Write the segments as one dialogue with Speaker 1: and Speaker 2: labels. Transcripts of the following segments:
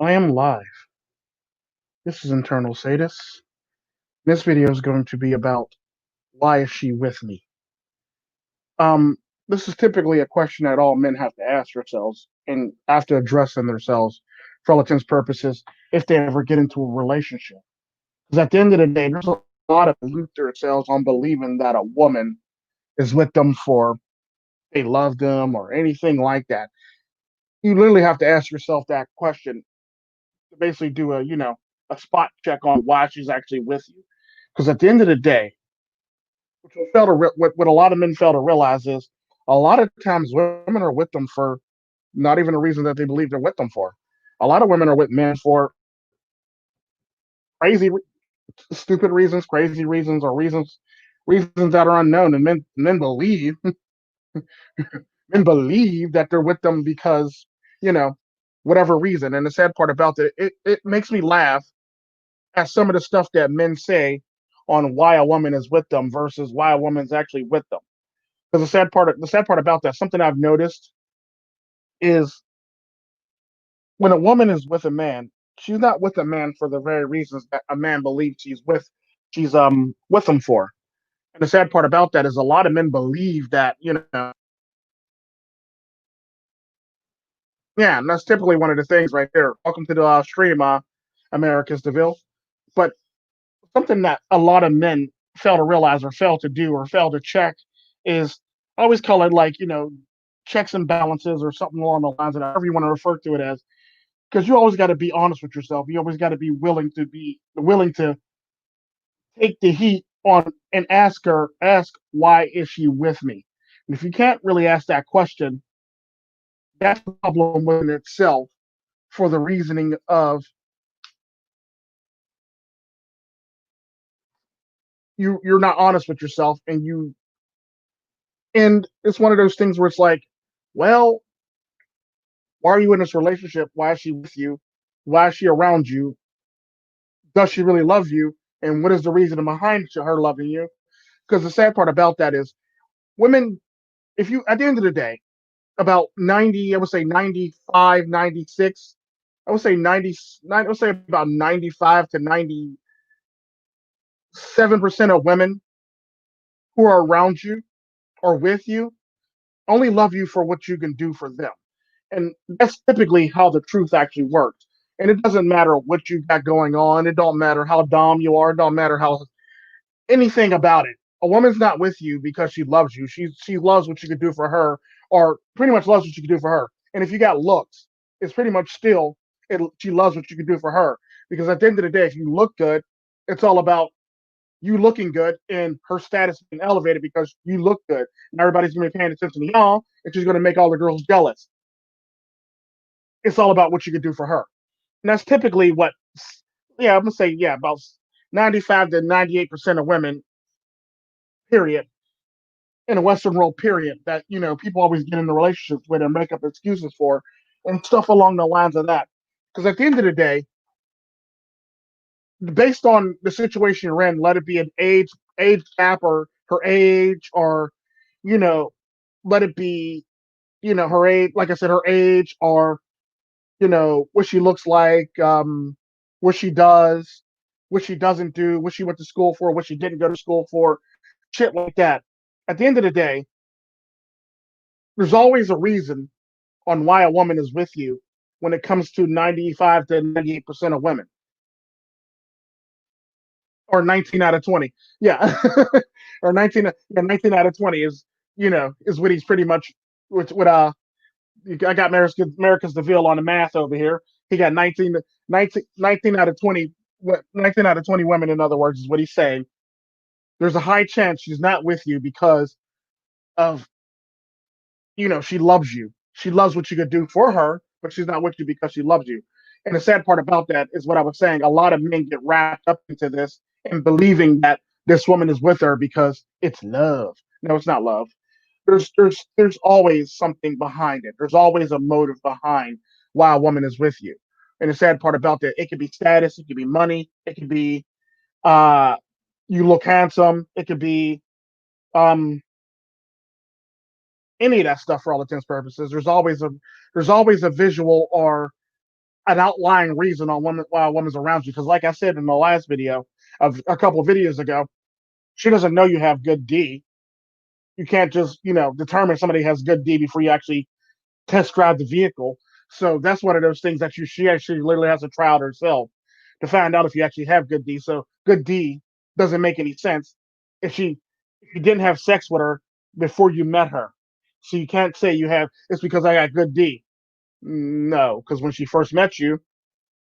Speaker 1: I am live. This is Internal Sadist. This video is going to be about why is she with me? Um, this is typically a question that all men have to ask themselves and have to address in themselves for all intents and purposes if they ever get into a relationship. Because at the end of the day, there's a lot of loot themselves on believing that a woman is with them for they love them or anything like that. You literally have to ask yourself that question to basically do a spot check on why she's actually with you. Because at the end of the day, what a lot of men fail to realize is a lot of times women are with them for not even a reason that they believe they're with them for. A lot of women are with men for crazy, stupid reasons, crazy reasons, or reasons that are unknown, and men believe that they're with them because you know whatever reason. And the sad part about it makes me laugh at some of the stuff that men say on why a woman is with them versus why a woman's actually with them. Because the sad part about that, something I've noticed is when a woman is with a man, she's not with a man for the very reasons that a man believes she's with him for. And the sad part about that is a lot of men believe that, yeah, and that's typically one of the things right there. Welcome to the stream, America's Deville. But something that a lot of men fail to realize or fail to do or fail to check is I always call it like, checks and balances or something along the lines of that, however you want to refer to it as, because you always got to be honest with yourself. You always got to be willing to take the heat on and ask why is she with me? And if you can't really ask that question, that's a problem within itself for the reasoning of you're not honest with yourself and it's one of those things where it's like, well, why are you in this relationship? Why is she with you? Why is she around you? Does she really love you? And what is the reason behind her loving you? Because the sad part about that is women, if you, at the end of the day, about 90, I would say 95, 96, I would say 90, I would say about 95 to 97% of women who are around you or with you only love you for what you can do for them. And that's typically how the truth actually works. And it doesn't matter what you got going on. It don't matter how dumb you are. It don't matter how anything about it. A woman's not with you because she loves you. She loves what you can do for her, or pretty much loves what you can do for her. And if you got looks, it's pretty much still she loves what you can do for her. Because at the end of the day, if you look good, it's all about you looking good and her status being elevated because you look good. And everybody's gonna be paying attention to y'all, and she's gonna make all the girls jealous. It's all about what you can do for her. And that's typically what, yeah, I'm gonna say, yeah, about 95 to 98% of women, period, in the Western world, period, that people always get into relationships with and make up excuses for, and stuff along the lines of that. Because at the end of the day, based on the situation you're in, let it be an age gap or her age, or you know, let it be her age, like I said, her age, or what she looks like, what she does, what she doesn't do, what she went to school for, what she didn't go to school for, shit like that. At the end of the day, there's always a reason on why a woman is with you when it comes to 95 to 98% of women, or 19 out of 20. Yeah. Or 19 out of 20 is what he's pretty much, with I got America's DeVille on the math over here. He got 19 out of 20, 19 out of 20 women, in other words, is what he's saying. There's a high chance she's not with you because of, she loves you. She loves what you could do for her, but she's not with you because she loves you. And the sad part about that is what I was saying. A lot of men get wrapped up into this and believing that this woman is with her because it's love. No, it's not love. There's always something behind it. There's always a motive behind why a woman is with you. And the sad part about that, it could be status, it could be money, it could be uh you look handsome, it could be um any of that stuff for all intents and purposes. There's always a visual or an outlying reason on women why a woman's around you. Because, like I said in the last video of a couple of videos ago, she doesn't know you have good D. You can't just determine somebody has good D before you actually test drive the vehicle. So that's one of those things that she actually literally has to try out herself to find out if you actually have good D. So good D doesn't make any sense if you didn't have sex with her before you met her. So you can't say you have it's because I got good D. No, because when she first met you,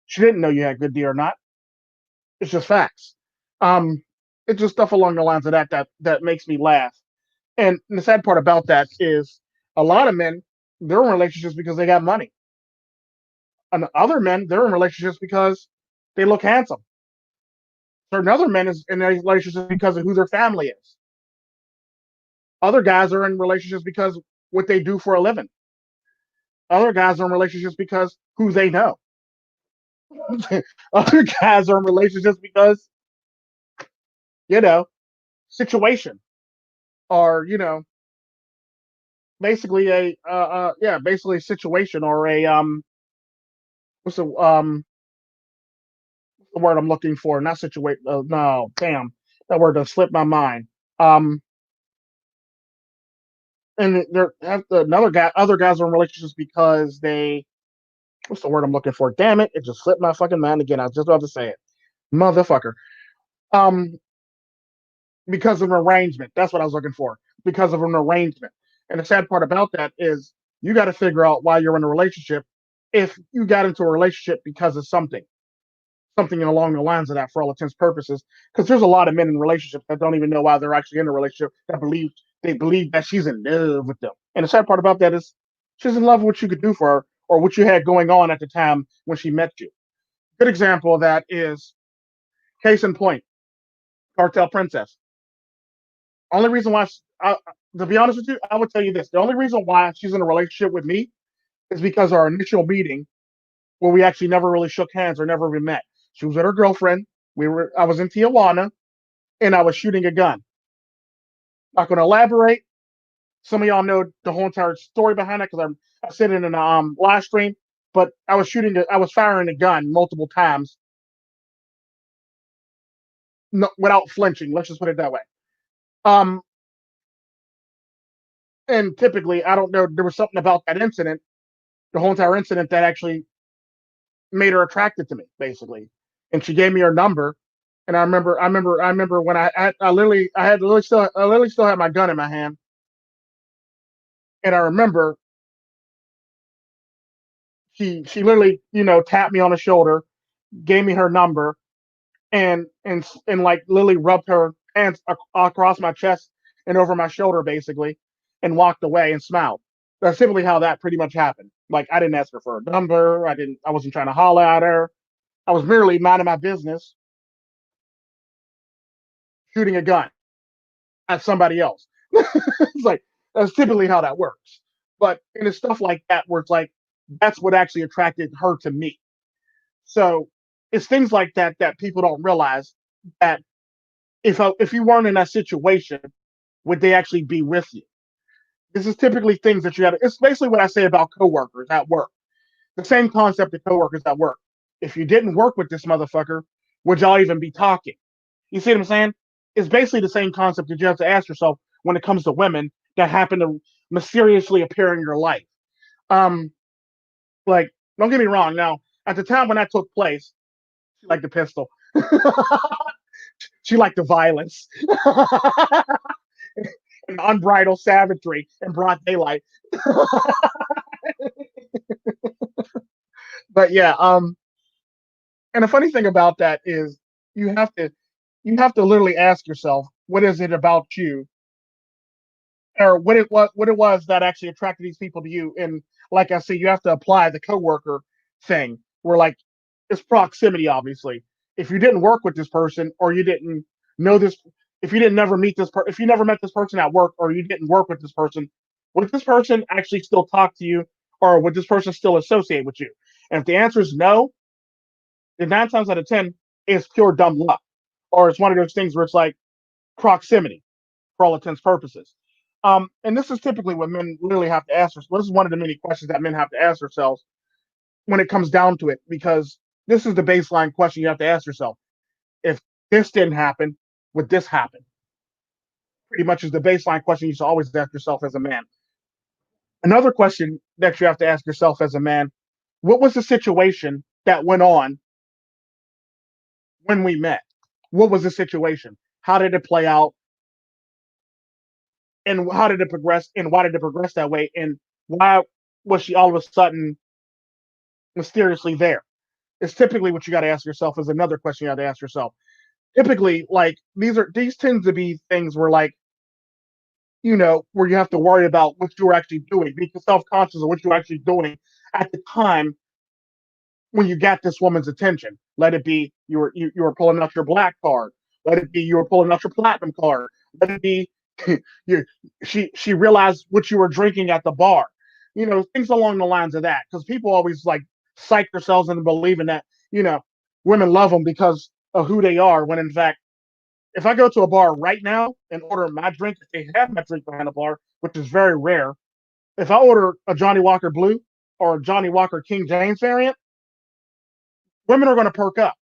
Speaker 1: she didn't know you had good D or not. It's just facts. Um, it's just stuff along the lines of that makes me laugh. And the sad part about that is a lot of men they're in relationships because they got money, and other men they're in relationships because they look handsome. Certain other men is in relationships because of who their family is. Other guys are in relationships because what they do for a living. Other guys are in relationships because who they know. Other guys are in relationships because you know situation or basically a yeah basically a situation or a what's the word I'm looking for? Not situation. No, damn, that word does slip my mind. Um, and there have another guy. Other guys are in relationships because they. What's the word I'm looking for? Damn it! It just slipped my fucking mind again. I was just about to say it, motherfucker. Um, because of an arrangement. That's what I was looking for. Because of an arrangement. And the sad part about that is you got to figure out why you're in a relationship. If you got into a relationship because of something along the lines of that for all intents and purposes. Because there's a lot of men in relationships that don't even know why they're actually in a relationship that believe that she's in love with them. And the sad part about that is she's in love with what you could do for her or what you had going on at the time when she met you. Good example of that is case in point, Cartel Princess. Only reason why, to be honest with you, I would tell you this: the only reason why she's in a relationship with me is because our initial meeting, where we actually never really shook hands or never even met. She was with her girlfriend. I was in Tijuana, and I was shooting a gun. Not going to elaborate. Some of y'all know the whole entire story behind it because I said it in a live stream. But I was firing a gun multiple times, no, without flinching. Let's just put it that way. Um, and typically, I don't know. There was something about that incident, the whole entire incident, that actually made her attracted to me, basically. And she gave me her number. And I remember when I literally still had my gun in my hand. And I remember she literally, tapped me on the shoulder, gave me her number, and like literally rubbed her hands across my chest and over my shoulder, basically, and walked away and smiled. That's simply how that pretty much happened. Like I didn't ask her for a number. I wasn't trying to holler at her. I was merely minding my business, shooting a gun at somebody else. It's like that's typically how that works. But and it's stuff like that where it's like that's what actually attracted her to me. So it's things like that that people don't realize that if you weren't in that situation, would they actually be with you? This is typically things that you got to. It's basically what I say about coworkers at work. The same concept of coworkers at work. If you didn't work with this motherfucker, would y'all even be talking? You see what I'm saying? It's basically the same concept that you have to ask yourself when it comes to women that happen to mysteriously appear in your life. Um, like, don't get me wrong. Now, at the time when that took place, she liked the pistol. She liked the violence and unbridled savagery in broad daylight. But yeah, and the funny thing about that is you have to you have to literally ask yourself, what is it about you, or what it was that actually attracted these people to you? And like I said, you have to apply the coworker thing, where like it's proximity, obviously. If you didn't work with this person, or you didn't know this, if you didn't never meet if you never met this person at work, or you didn't work with this person, would this person actually still talk to you, or would this person still associate with you? And if the answer is no, then 9 times out of 10, it's pure dumb luck. Or it's one of those things where it's like proximity for all intents and purposes. And this is typically what men literally have to ask themselves. This is one of the many questions that men have to ask themselves. when it comes down to it, because this is the baseline question you have to ask yourself. If this didn't happen, would this happen? Pretty much is the baseline question you should always ask yourself as a man. Another question that you have to ask yourself as a man: what was the situation that went on when we met? What was the situation? How did it play out? And how did it progress? And why did it progress that way? And why was she all of a sudden mysteriously there? It's typically what you got to ask yourself. Is another question you got to ask yourself. Typically, like these tend to be things where like where you have to worry about what you're actually doing, being self-conscious of what you're actually doing at the time when you got this woman's attention. Let it be you were pulling out your black card. Let it be you were pulling out your platinum card. Let it be you, she realized what you were drinking at the bar. Things along the lines of that. Because people always like psych themselves into believing that women love them because of who they are. When in fact, if I go to a bar right now and order my drink, if they have my drink behind the bar, which is very rare, if I order a Johnny Walker Blue or a Johnny Walker King James variant, women are going to perk up.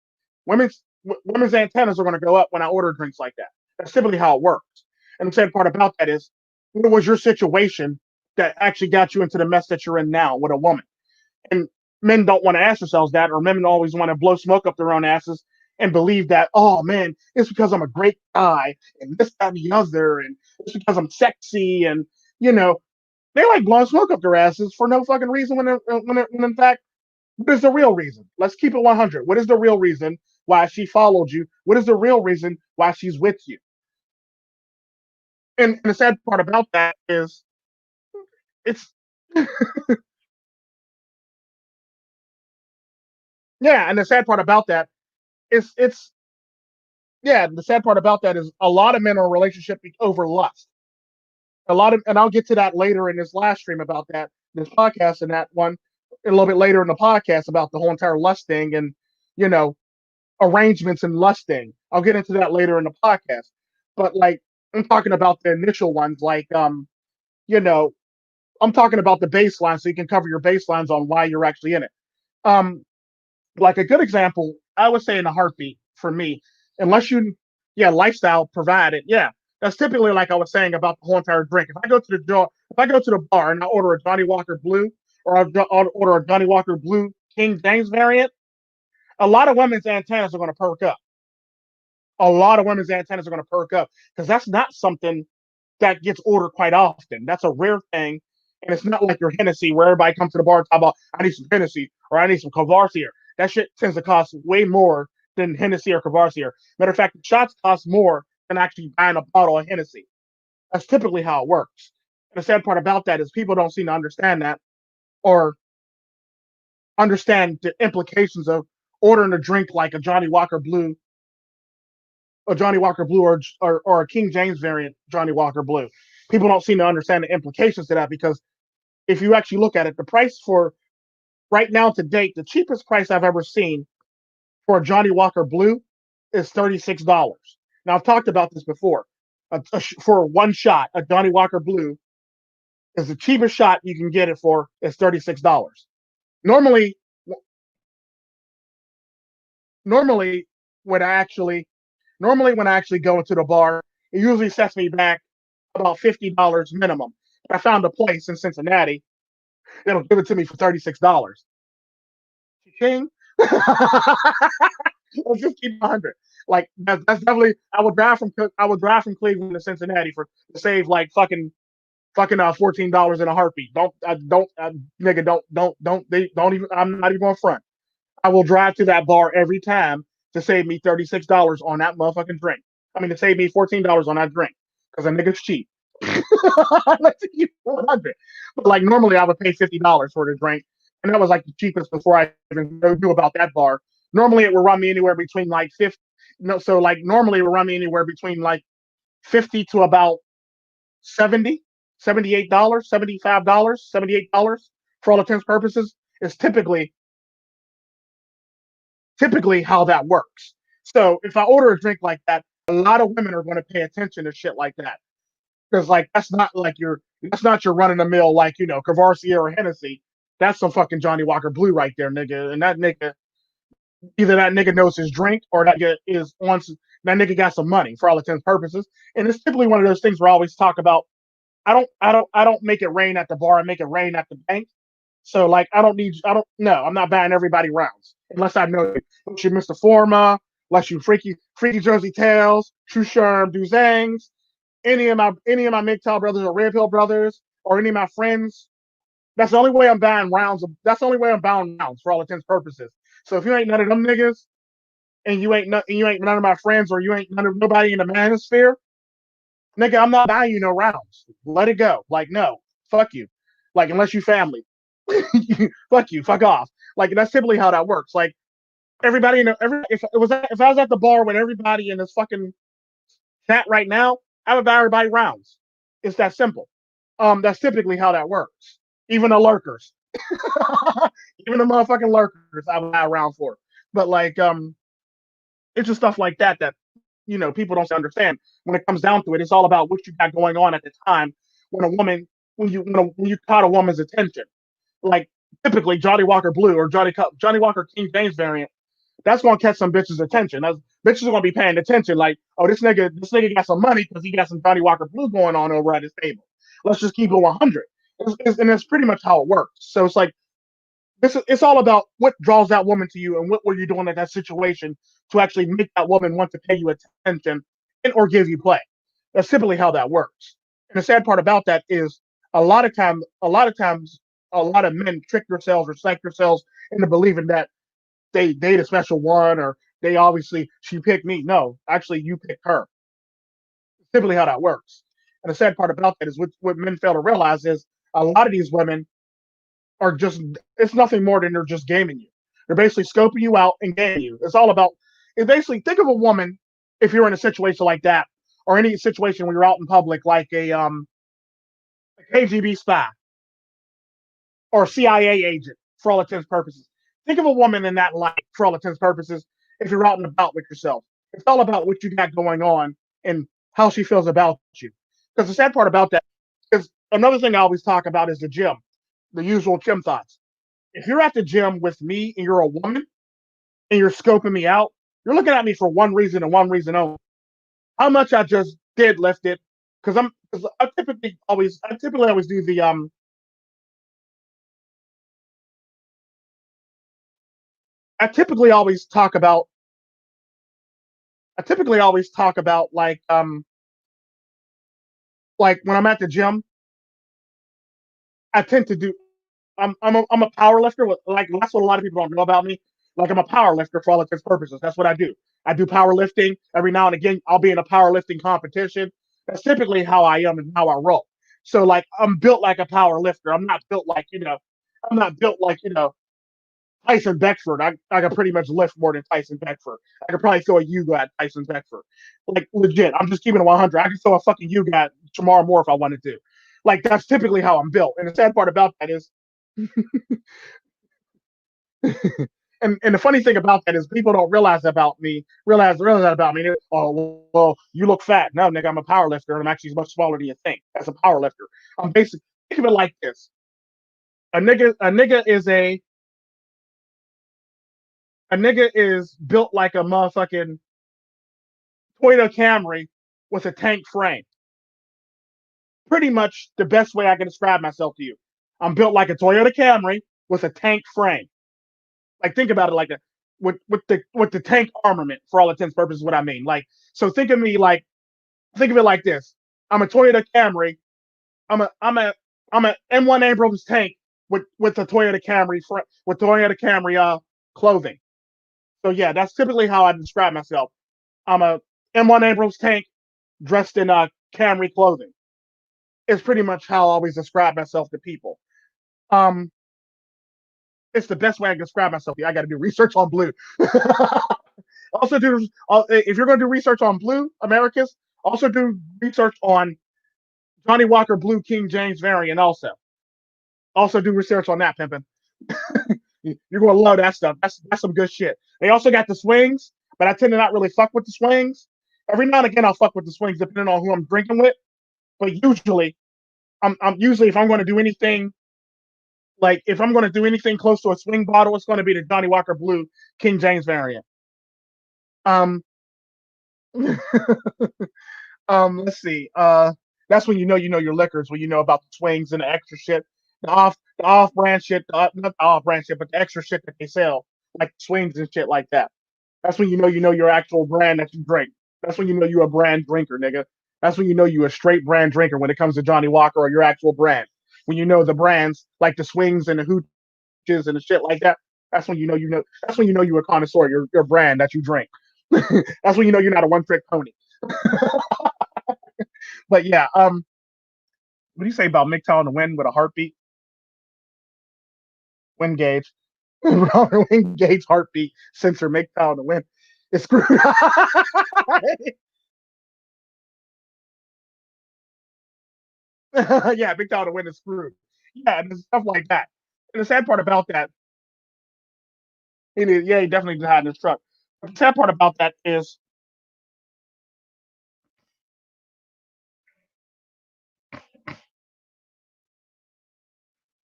Speaker 1: Women's antennas are going to go up when I order drinks like that. That's typically how it works. And the sad part about that is, what was your situation that actually got you into the mess that you're in now with a woman? And men don't want to ask themselves that, or men always want to blow smoke up their own asses and believe that, oh man, it's because I'm a great guy and this, that, and the other, and it's because I'm sexy, and you know, they like blowing smoke up their asses for no fucking reason when in fact, what is the real reason? Let's keep it 100. What is the real reason why she followed you? What is the real reason why she's with you? And the sad part about that is it's yeah, and the sad part about that is it's yeah, the sad part about that is a lot of men are in a relationship over lust. And I'll get to that later in this last stream about that, this podcast, and that one a little bit later in the podcast about the whole entire lust thing and you know arrangements and lusting. I'll get into that later in the podcast. But like I'm talking about the initial ones, like you know, I'm talking about the baseline so you can cover your baselines on why you're actually in it. Um, like a good example, I would say in a heartbeat for me, unless you, yeah, lifestyle provided, yeah, that's typically like I was saying about the whole entire drink. If I go to the bar and I order a Johnny Walker Blue or I'll order a Johnny Walker Blue King James variant, a lot of women's antennas are going to perk up. A lot of women's antennas are going to perk up because that's not something that gets ordered quite often. That's a rare thing. And it's not like your Hennessy where everybody comes to the bar and talk about, I need some Hennessy or I need some Courvoisier. That shit tends to cost way more than Hennessy or Courvoisier. Matter of fact, the shots cost more than actually buying a bottle of Hennessy. That's typically how it works. And the sad part about that is people don't seem to understand that or understand the implications of ordering a drink like a Johnny Walker Blue or a King James variant Johnny Walker Blue. People don't seem to understand the implications to that because if you actually look at it, the price for right now to date, the cheapest price I've ever seen for a Johnny Walker Blue is $36. Now I've talked about this before. For one shot, a Johnny Walker Blue is the cheapest shot you can get it for is $36. Normally, normally when I actually when I actually go into the bar, it usually sets me back about $50 minimum. I found a place in Cincinnati that'll give it to me for $36. King. Let's just keep 100. Like that's definitely. I would drive from Cleveland to Cincinnati for to save like fucking $14 in a heartbeat. Nigga, don't even. I'm not even on front. I will drive to that bar every time to save me $36 on that motherfucking drink. I mean, to save me $14 on that drink because a nigga's cheap. Let's keep 100. But like normally, I would pay $50 for the drink, and that was like the cheapest before I even knew about that bar. Normally, it would run me anywhere between like 50. No, so like normally it would run me anywhere between like 50 to about 70, $78, $75, $78 for all intents and purposes is typically how that works. So if I order a drink like that, a lot of women are going to pay attention to shit like that because like that's not your run of the mill like Courvoisier or Hennessy. That's some fucking Johnny Walker Blue right there, nigga. And that nigga, either that nigga knows his drink or that nigga is on. That nigga got some money for all intents and purposes. And it's typically one of those things where I always talk about. I don't make it rain at the bar. I make it rain at the bank. So like, no, I'm not buying everybody rounds unless I know you. Unless you Mr. Forma, unless you freaky Jersey Tails, True Sherm, Duzangs, any of my MGTOW brothers or Red Pill brothers or any of my friends. That's the only way I'm buying rounds. That's the only way I'm buying rounds for all intents and purposes. So if you ain't none of them niggas and you ain't none of my friends or you ain't nobody in the manosphere, nigga, I'm not buying you no rounds. Let it go. Like, no, fuck you. Like, unless you family, fuck you, fuck off. Like, that's typically how that works. Like, everybody, if I was at the bar with everybody in this fucking chat right now, I would buy everybody rounds. It's that simple. That's typically how that works. Even the lurkers, even the motherfucking lurkers, I would buy a round for. But like, it's just stuff like that people don't understand. When it comes down to it, it's all about what you got going on at the time when a woman when you caught a woman's attention. Like typically Johnny Walker Blue or Johnny Walker King James variant, that's gonna catch some bitches' attention. Bitches are gonna be paying attention. Like, oh, this nigga got some money because he got some Johnny Walker Blue going on over at his table. Let's just keep it 100. And that's pretty much how it works. So it's like it's all about what draws that woman to you and what were you doing in that situation to actually make that woman want to pay you attention and or give you play. That's typically how that works. And the sad part about that is a lot of times a lot of men trick themselves or psych themselves into believing that they date a special one or they obviously she picked me. No, actually you picked her. It's typically how that works. And the sad part about that is what men fail to realize is a lot of these women are just it's nothing more than they're just gaming you. They're basically scoping you out and gaming you. It's basically think of a woman if you're in a situation like that, or any situation where you're out in public like a KGB spy or CIA agent for all intents and purposes. Think of a woman in that light for all intents and purposes if you're out and about with yourself. It's all about what you got going on and how she feels about you. Because the sad part about that is another thing I always talk about is the gym, the usual gym thoughts. If you're at the gym with me and you're a woman and you're scoping me out, you're looking at me for one reason and one reason only. How much I just did lift it. Because I typically always do the I typically always talk about I typically always talk about like when I'm at the gym, I tend to do I'm a power lifter. Like that's what a lot of people don't know about me. Like I'm a power lifter for all intents and purposes. That's what I do. I do powerlifting every now and again. I'll be in a powerlifting competition. That's typically how I am and how I roll. So like I'm built like a power lifter. I'm not built like I'm not built like Tyson Beckford. I can pretty much lift more than Tyson Beckford. I could probably throw a Yuga at Tyson Beckford. Like legit. I'm just keeping it 100. I can throw a fucking Yuga at Shamar Moore if I wanted to. Like that's typically how I'm built. And the sad part about that is and the funny thing about that is people don't realize that about me. Oh well, you look fat. No, nigga, I'm a power lifter, and I'm actually much smaller than you think. As a power lifter, I'm basically think of it like this: a nigga is built like a motherfucking Toyota Camry with a tank frame. Pretty much the best way I can describe myself to you. I'm built like a Toyota Camry with a tank frame. Like think about it like that with the tank armament for all intents and purposes. What I mean, like so think of it like this: I'm a Toyota Camry. I'm a M1 Abrams tank with the Toyota Camry with Toyota Camry clothing. So yeah, that's typically how I describe myself. I'm a M1 Abrams tank dressed in Camry clothing. It's pretty much how I always describe myself to people. Um, it's the best way I can describe myself. I got to do research on blue. Also, if you're going to do research on blue Americas, also do research on Johnny Walker Blue King James variant. Also do research on that, pimpin'. You're going to love that stuff. That's some good shit. They also got the swings, but I tend to not really fuck with the swings. Every now and again, I'll fuck with the swings depending on who I'm drinking with. But usually, I'm usually if I'm going to do anything Like if I'm going to do anything close to a swing bottle, it's going to be the Johnny Walker Blue King James variant. Um, let's see. That's when you know your liquors when you know about the swings and the extra shit, the off brand shit, not the off brand shit, but the extra shit that they sell, like swings and shit like that. That's when you know your actual brand that you drink. That's when you know you're a brand drinker, nigga. That's when you know you're a straight brand drinker when it comes to Johnny Walker or your actual brand. When you know the brands like the swings and the hooches and the shit like that. That's when you know. That's when you know you're a connoisseur. Your brand that you drink. That's when you know you're not a one trick pony. But yeah, what do you say about MGTOW in the wind with a heartbeat? Wind gauge. Wind gauge heartbeat sensor MGTOW in the wind. It's screwed. Yeah, MGTOW in the wind is screwed. Yeah, and stuff like that. And the sad part about that, yeah, he definitely died in his truck. But the sad part about that is,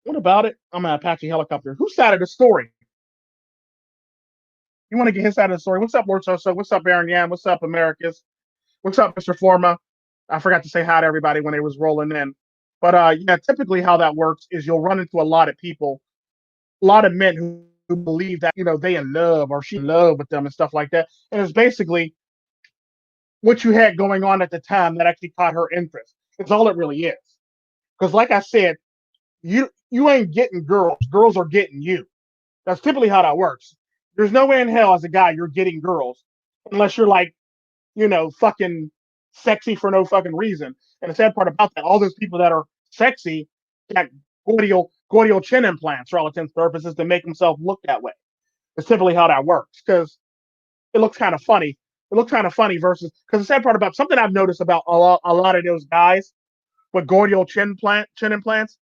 Speaker 1: what about it? I'm an Apache helicopter. Whose side of the story? You want to get his side of the story? What's up, Lord So? What's up, Aaron Yan? What's up, Americas? What's up, Mr. Forma? I forgot to say hi to everybody when they was rolling in. But yeah, typically how that works is you'll run into a lot of people, a lot of men who believe that they in love or she in love with them and stuff like that. And it's basically what you had going on at the time that actually caught her interest. It's all it really is. Because like I said, you ain't getting girls. Girls are getting you. That's typically how that works. There's no way in hell as a guy you're getting girls unless you're like, fucking sexy for no fucking reason. And the sad part about that, all those people that are sexy got gluteal chin implants for all intents and purposes to make themselves look that way. It's typically how that works because it looks kind of funny. It looks kind of funny versus because the sad part about something I've noticed about a lot of those guys with gluteal chin implants,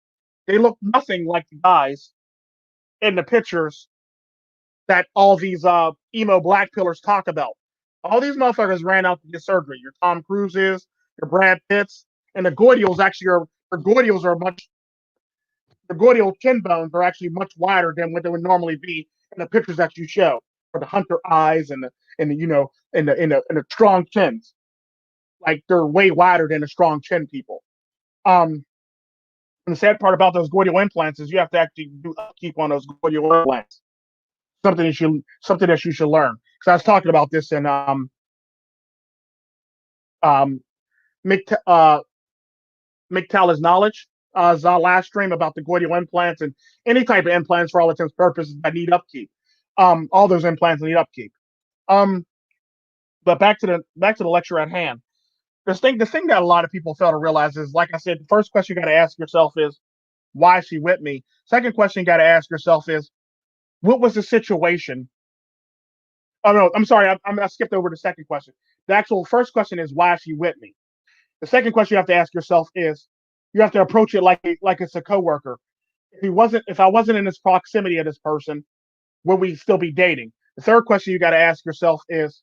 Speaker 1: they look nothing like the guys in the pictures that all these emo black pillars talk about. All these motherfuckers ran out to get surgery. Your Tom Cruises, your Brad Pitts, and the gluteals actually are the gluteals are much the gluteal chin bones are actually much wider than what they would normally be in the pictures that you show. For the hunter eyes and the and the strong chins. Like they're way wider than the strong chin people. Um and the sad part about those gluteal implants is you have to actually do upkeep on those gluteal implants. Something that you should learn. Because I was talking about this in um MGTOW's knowledge. Last stream about the gluteal implants and any type of implants for all intents and purposes that need upkeep. All those implants need upkeep. Um, but back to the lecture at hand. The thing that a lot of people fail to realize is, like I said, the first question you got to ask yourself is, why is she with me? Second question you got to ask yourself is, what was the situation? Oh no, I'm sorry, I skipped over the second question. The actual first question is, why is she with me? The second question you have to ask yourself is, you have to approach it like it's a coworker. If I wasn't in this proximity of this person, would we still be dating? The third question you got to ask yourself is,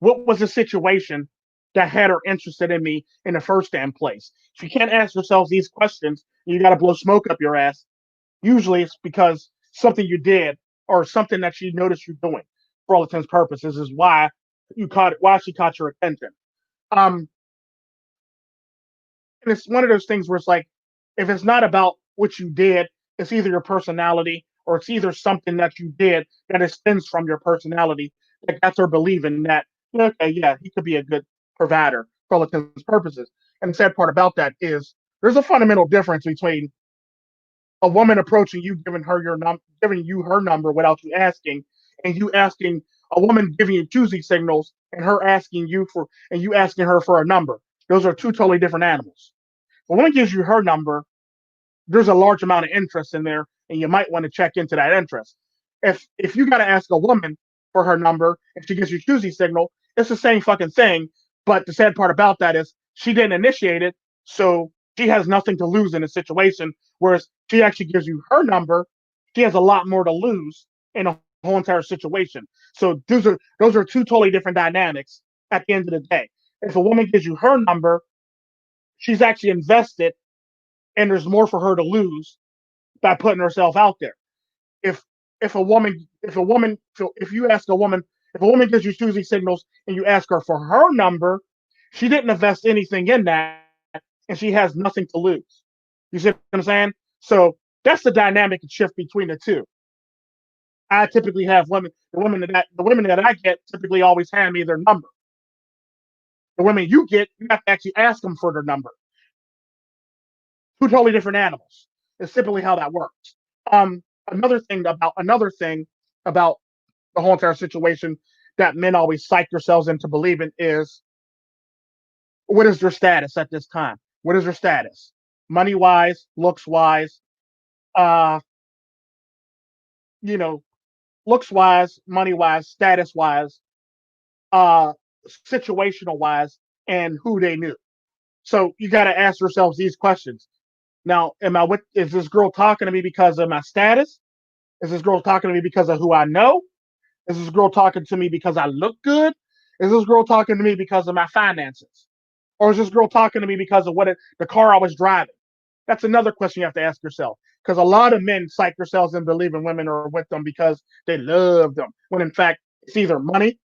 Speaker 1: what was the situation that had her interested in me in the first damn place? If you can't ask yourself these questions, you got to blow smoke up your ass. Usually, it's because something you did or something that she noticed you doing. For all intents and purposes, is why she caught your attention. Um, and it's one of those things where it's like, if it's not about what you did, it's either your personality or it's either something that you did that extends from your personality that gets her believing that, okay, yeah, he could be a good provider for all intents and purposes. And the sad part about that is there's a fundamental difference between a woman approaching you, giving you her number without you asking, and you asking a woman giving you choosy signals and her asking you for and you asking her for a number. Those are two totally different animals. If a woman gives you her number, there's a large amount of interest in there, and you might want to check into that interest. If you got to ask a woman for her number and she gives you choosy signal, it's the same fucking thing. But the sad part about that is she didn't initiate it, so she has nothing to lose in a situation. Whereas she actually gives you her number, she has a lot more to lose in a whole entire situation. So those are two totally different dynamics at the end of the day. If a woman gives you her number, she's actually invested and there's more for her to lose by putting herself out there. If if you ask a woman, if a woman gives you Susie signals and you ask her for her number, she didn't invest anything in that, and she has nothing to lose. You see what I'm saying? So that's the dynamic and shift between the two. I typically have the women that I get typically always hand me their number. The women you get, you have to actually ask them for their number. Two totally different animals. It's typically how that works. Um, another thing about the whole entire situation that men always psych themselves into believing is, what is their status at this time? What is their status? Money wise, looks wise, uh, you know, looks wise, money wise, status wise, uh, situational wise, and who they knew. So you got to ask yourselves these questions. Now, is this girl talking to me because of my status? Is this girl talking to me because of who I know? Is this girl talking to me because I look good? Is this girl talking to me because of my finances? Or is this girl talking to me because of the car I was driving? That's another question you have to ask yourself. Because a lot of men psych themselves and believing women are with them because they love them. When in fact, it's either money,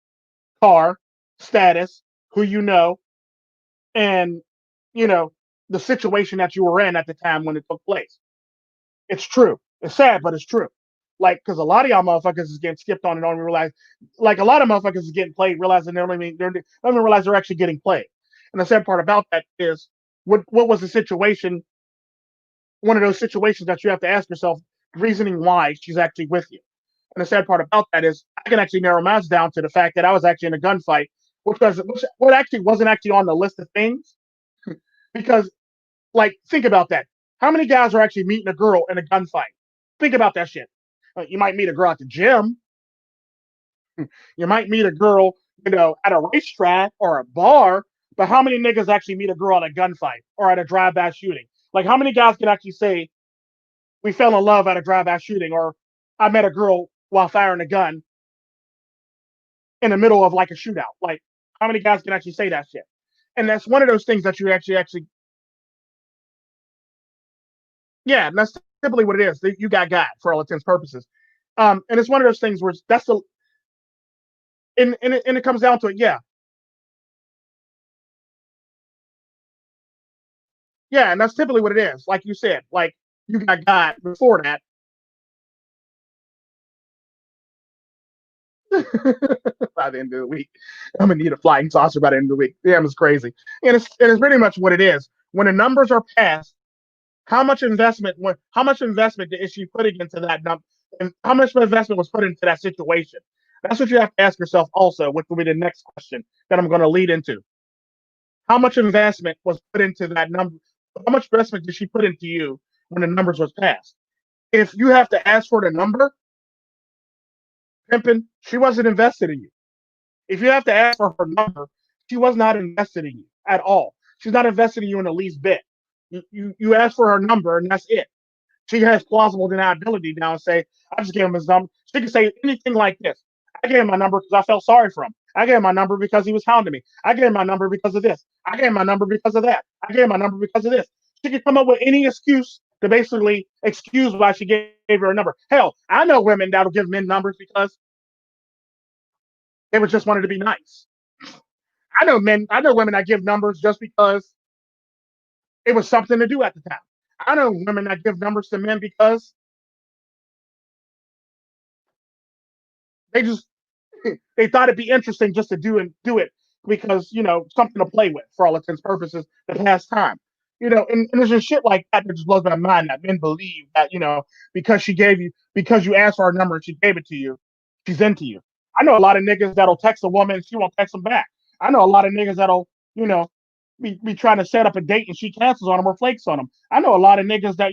Speaker 1: car, status, who you know, and, you know, the situation that you were in at the time when it took place. It's true. It's sad, but it's true. Like, because a lot of y'all motherfuckers is getting skipped on and don't realize, like, a lot of motherfuckers is getting played, realizing they don't even realize they're actually getting played. And the sad part about that is, what was the situation? One of those situations that you have to ask yourself, reasoning why she's actually with you. And the sad part about that is, I can actually narrow mine down to the fact that I was actually in a gunfight, what actually wasn't actually on the list of things. Because, like, think about that. How many guys are actually meeting a girl in a gunfight? Think about that shit. You might meet a girl at the gym. You might meet a girl, at a racetrack or a bar. But how many niggas actually meet a girl at a gunfight or at a drive-by shooting? Like, how many guys can actually say we fell in love at a drive-by shooting, or I met a girl while firing a gun in the middle of like a shootout? Like, how many guys can actually say that shit? And that's one of those things that you actually, yeah, and that's typically what it is. You got for all intents and purposes. And it's one of those things where that's the and it comes down to it. Yeah, yeah, and that's typically what it is. Like you said, like, you got God before that. By the end of the week, I'm gonna need a flying saucer by the end of the week. Damn, it's crazy, and it's pretty much what it is. When the numbers are passed, how much investment is she putting into that number, and how much investment was put into that situation? That's what you have to ask yourself. Also, which will be the next question that I'm going to lead into. How much investment was put into that number? How much investment did she put into you when the numbers was passed? If you have to ask for the number, pimping, she wasn't invested in you. If you have to ask for her number, she was not invested in you at all. She's not invested in you in the least bit. You ask for her number and that's it. She has plausible deniability now and say, I just gave him his number. She can say anything like this. I gave him my number because I felt sorry for him. I gave him my number because he was hounding me. I gave him my number because of this. I gave him my number because of that. I gave him my number because of this. She can come up with any excuse to basically excuse why she gave her a number. Hell, I know women that'll give men numbers because they would just wanted to be nice. I know women that give numbers just because it was something to do at the time. I know women that give numbers to men because they just they thought it'd be interesting just to do it because, something to play with for all intents and purposes to pass time. And there's just shit like that that just blows my mind that men believe that, because you asked for her number and she gave it to you, she's into you. I know a lot of niggas that'll text a woman and she won't text them back. I know a lot of niggas that'll, you know, be trying to set up a date and she cancels on them or flakes on them. I know a lot of niggas that,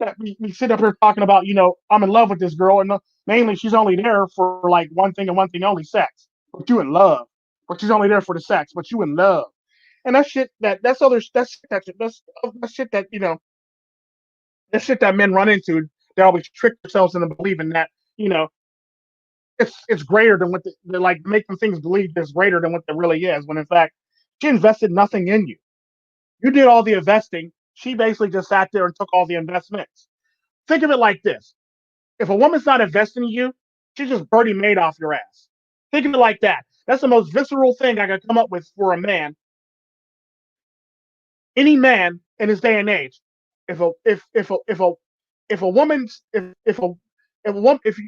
Speaker 1: that we sit up here talking about, I'm in love with this girl, and mainly she's only there for like one thing and one thing only, sex. But you in love. But she's only there for the sex, but you in love. And that's shit that, that shit that men run into. They always trick themselves into believing that, you know, it's greater than what they like, making things believe it's greater than what it really is, when in fact she invested nothing in you. You did all the investing. She basically just sat there and took all the investments. Think of it like this: if a woman's not investing in you, she's just Bernie Madoff your ass. Think of it like that. That's the most visceral thing I could come up with for a man. Any man in this day and age, if a woman's if a woman if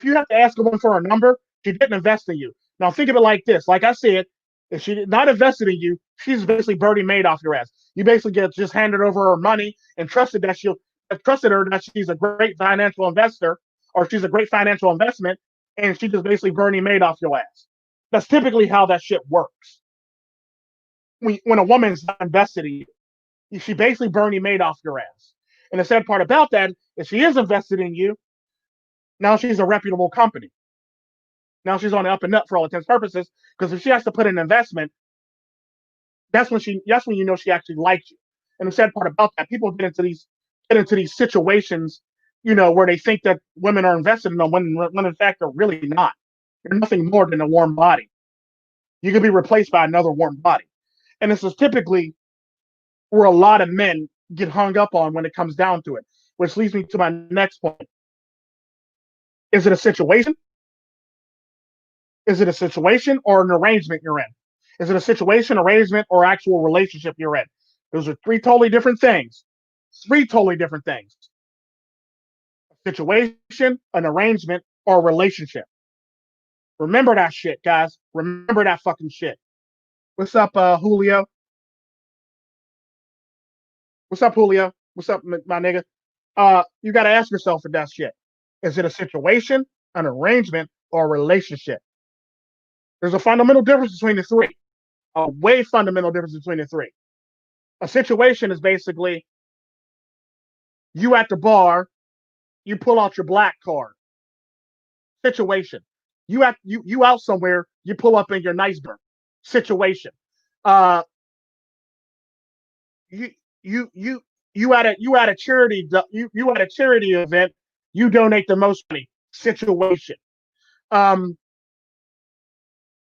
Speaker 1: you have to ask a woman for a number, she didn't invest in you. Now think of it like this. Like I said, if she did not invested in you, she's basically Bernie Madoff your ass. You basically get just handed over her money and trusted her that she's a great financial investor or she's a great financial investment, and she just basically Bernie Madoff your ass. That's typically how that shit works. When a woman's not invested in you, she basically Bernie Madoff your ass. And the sad part about that is she is invested in you. Now she's a reputable company. Now she's on the up and up for all intents and purposes. Because if she has to put in an investment, that's when you know she actually likes you. And the sad part about that, people get into these situations, where they think that women are invested in them when in fact they're really not. You're nothing more than a warm body. You can be replaced by another warm body. And this is typically where a lot of men get hung up on when it comes down to it, which leads me to my next point. Is it a situation? Is it a situation or an arrangement you're in? Is it a situation, arrangement, or actual relationship you're in? Those are three totally different things. Three totally different things. A situation, an arrangement, or a relationship. Remember that shit, guys. Remember that fucking shit. What's up, Julio? What's up, Julio? What's up, my nigga? You got to ask yourself for that shit. Is it a situation, an arrangement, or a relationship? There's a fundamental difference between the three. A way fundamental difference between the three. A situation is basically you at the bar, you pull out your black card. Situation. You out somewhere, you pull up in your nice burn. Situation. Uh, you you you you at a charity you at a charity event, you donate the most money. Situation. Um,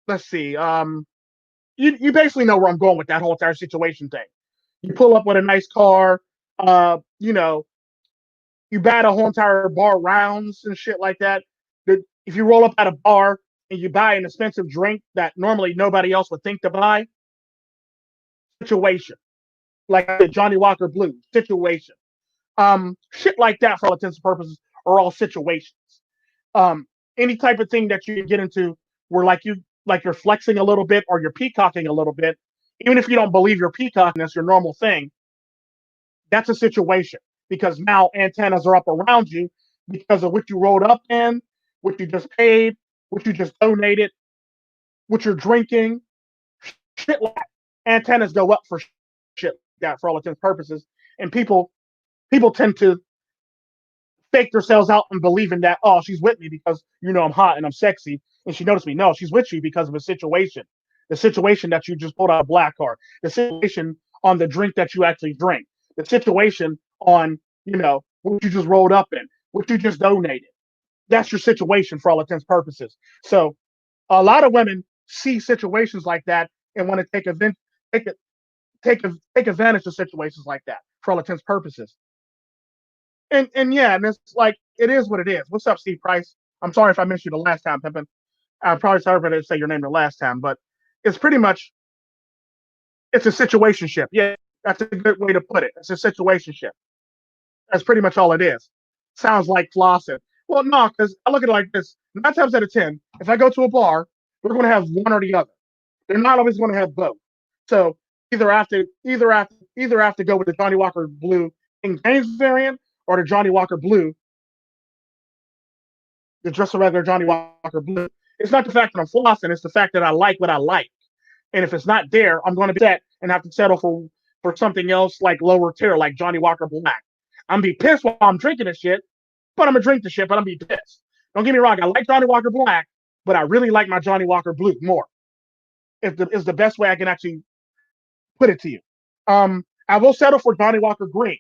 Speaker 1: let's see. You basically know where I'm going with that whole entire situation thing. You pull up with a nice car. You bat a whole entire bar rounds and shit like that. If you roll up at a bar and you buy an expensive drink that normally nobody else would think to buy, situation. Like the Johnny Walker Blue, situation. Shit like that, for all intents and purposes, are all situations. Any type of thing that you get into where you're flexing a little bit or you're peacocking a little bit, even if you don't believe you're peacocking, that's your normal thing. That's a situation because now antennas are up around you because of what you rolled up in, what you just paid, what you just donated, what you're drinking, shit like that. Antennas go up for shit like that for all intents and purposes, and people tend to fake themselves out and believing that, oh, she's with me because I'm hot and I'm sexy and she noticed me. No, she's with you because of a situation. The situation that you just pulled out a black card, the situation on the drink that you actually drink, the situation on, what you just rolled up in, what you just donated. That's your situation for all intents and purposes. So a lot of women see situations like that and want to take advantage of situations like that for all intents and purposes. And yeah, and it's like it is what it is. What's up, Steve Price? I'm sorry if I missed you the last time, Pimpin. I'm probably sorry if I didn't say your name the last time, but it's pretty much it's a situationship. Yeah, that's a good way to put it. It's a situationship. That's pretty much all it is. Sounds like flossing. Well, no, because I look at it like this: 9 times out of 10, if I go to a bar, we're going to have one or the other. They're not always going to have both. So either have to go with the Johnny Walker Blue King James variant or the Johnny Walker Blue, the just a regular Johnny Walker Blue. It's not the fact that I'm flossing; it's the fact that I like what I like. And if it's not there, I'm going to be set and have to settle for something else like lower tier, like Johnny Walker Black. I'm gonna be pissed while I'm drinking this shit, but I'm gonna drink the shit, but I'm gonna be pissed. Don't get me wrong, I like Johnny Walker Black, but I really like my Johnny Walker Blue more. Is the best way I can actually put it to you. I will settle for Johnny Walker Green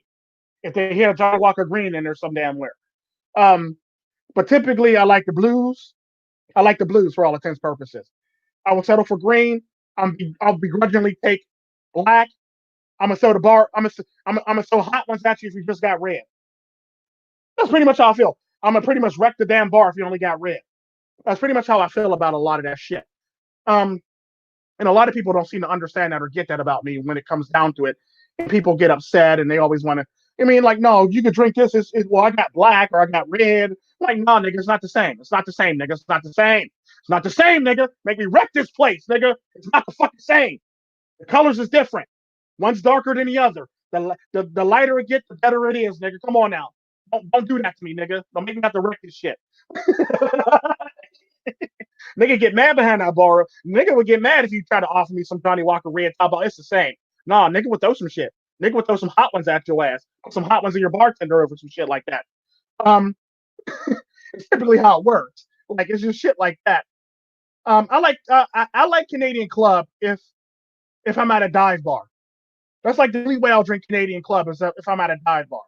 Speaker 1: if they hear Johnny Walker Green in there some damn where. Um, but typically, I like the blues. I like the blues for all intents and purposes. I will settle for green. I'll begrudgingly take black. I'm gonna throw the bar. I'm gonna throw hot ones at you if you just got red. That's pretty much how I feel. I'm gonna pretty much wreck the damn bar if you only got red. That's pretty much how I feel about a lot of that shit. Um, and a lot of people don't seem to understand that or get that about me when it comes down to it. And people get upset and they always want to. I mean, like, no, you could drink this. Well, I got black or I got red. Like, no, nigga, it's not the same. It's not the same, nigga. It's not the same. It's not the same, nigga. Make me wreck this place, nigga. It's not the fucking same. The colors is different. One's darker than the other. The lighter it gets, the better it is, nigga. Come on now. Don't do that to me, nigga. Don't make me have to wreck this shit. Nigga get mad behind that bar. Nigga would get mad if you try to offer me some Johnny Walker Red Top. It's the same. Nah, nigga would throw some shit. Nigga would throw some hot ones at your ass. Put some hot ones in your bartender over some shit like that. Um, it's typically how it works. Like it's just shit like that. I like Canadian Club if I'm at a dive bar. That's like the only way I'll drink Canadian Club is if I'm at a dive bar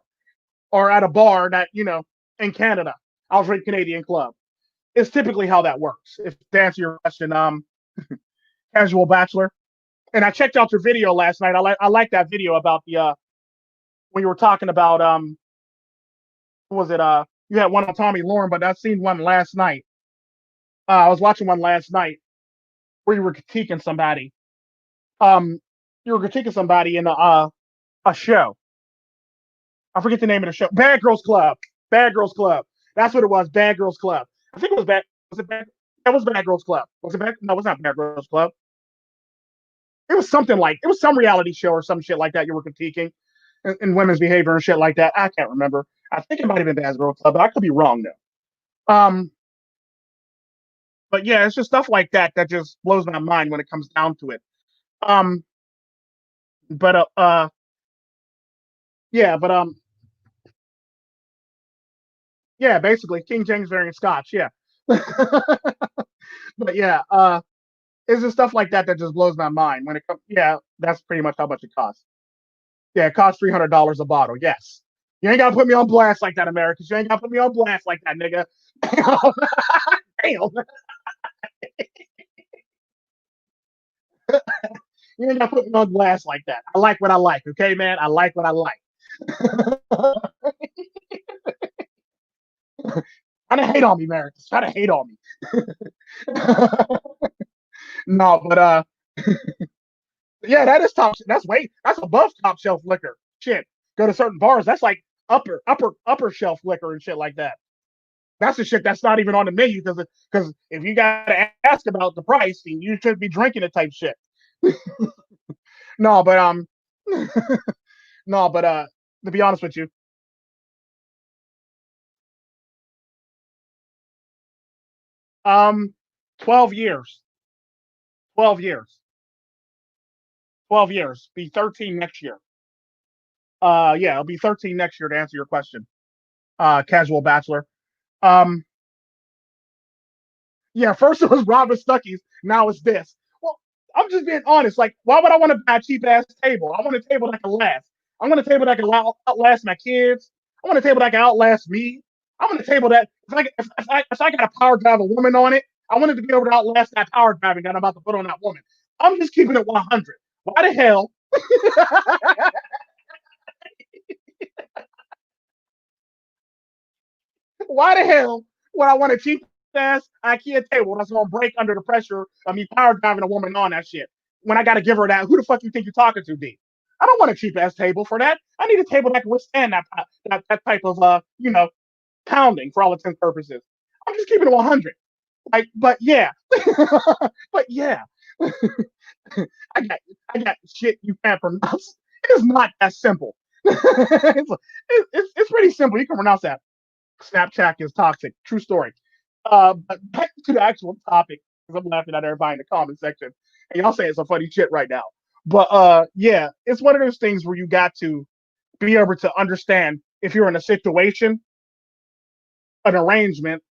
Speaker 1: or at a bar that in Canada. I'll drink Canadian Club. It's typically how that works. If to answer your question, Casual Bachelor. And I checked out your video last night. I like that video about the when you were talking about what was it you had one on Tommy Lauren, but I seen one last night. I was watching one last night where you were critiquing somebody. You were critiquing somebody in a show. I forget the name of the show. Bad Girls Club. Bad Girls Club. That's what it was. Bad Girls Club. I think it was bad. Was it bad? That was Bad Girls Club. Was it bad? No, it was not Bad Girls Club. It was something like it was some reality show or some shit like that you were critiquing in women's behavior and shit like that. I can't remember. I think it might have been Bad Girls Club, but I could be wrong though. But yeah, it's just stuff like that that just blows my mind when it comes down to it. Um, but yeah, but yeah, basically King James variant Scotch, yeah. But yeah, it's just stuff like that that just blows my mind when it comes. Yeah, that's pretty much how much it costs. Yeah, it costs $300 a bottle. Yes, you ain't gotta put me on blast like that, Americans. You ain't gotta put me on blast like that, nigga. Damn. You ain't gotta put me on blast like that. I like what I like, okay, man. I like what I like. Try to hate on me, Americans. Try to hate on me. No, but yeah, that is top. That's above top shelf liquor. Shit, go to certain bars. That's like upper shelf liquor and shit like that. That's the shit that's not even on the menu because if you gotta ask about the price, then you should be drinking it type shit. No, but no, but to be honest with you, um, 12 years, 12 years, 12 years. Be 13 next year. Yeah, it'll be 13 next year to answer your question. Casual Bachelor. Um, yeah, first it was Robert Stuckey's, now it's this. Well, I'm just being honest. Like, why would I want to buy a cheap ass table? I want a table that can last. I want a table that can outlast my kids. I want a table that can outlast me. I want a table that if I got to power drive a woman on it, I want it to be able to outlast that power driving that I'm about to put on that woman. I'm just keeping it 100. Why the hell? Why the hell would I want a cheap ass IKEA table that's gonna break under the pressure of me power driving a woman on that shit? When I gotta give her that, who the fuck you think you're talking to, D? I don't want a cheap ass table for that. I need a table that can withstand that type of pounding for all intents and purposes. I'm just keeping it 100. Like, but yeah, but yeah, I got I got shit you can't pronounce. It's not that simple. It's pretty simple. You can pronounce that. Snapchat is toxic. True story. But back to the actual topic, because I'm laughing at everybody in the comment section. And y'all saying some funny shit right now. But yeah, it's one of those things where you got to be able to understand if you're in a situation, an arrangement,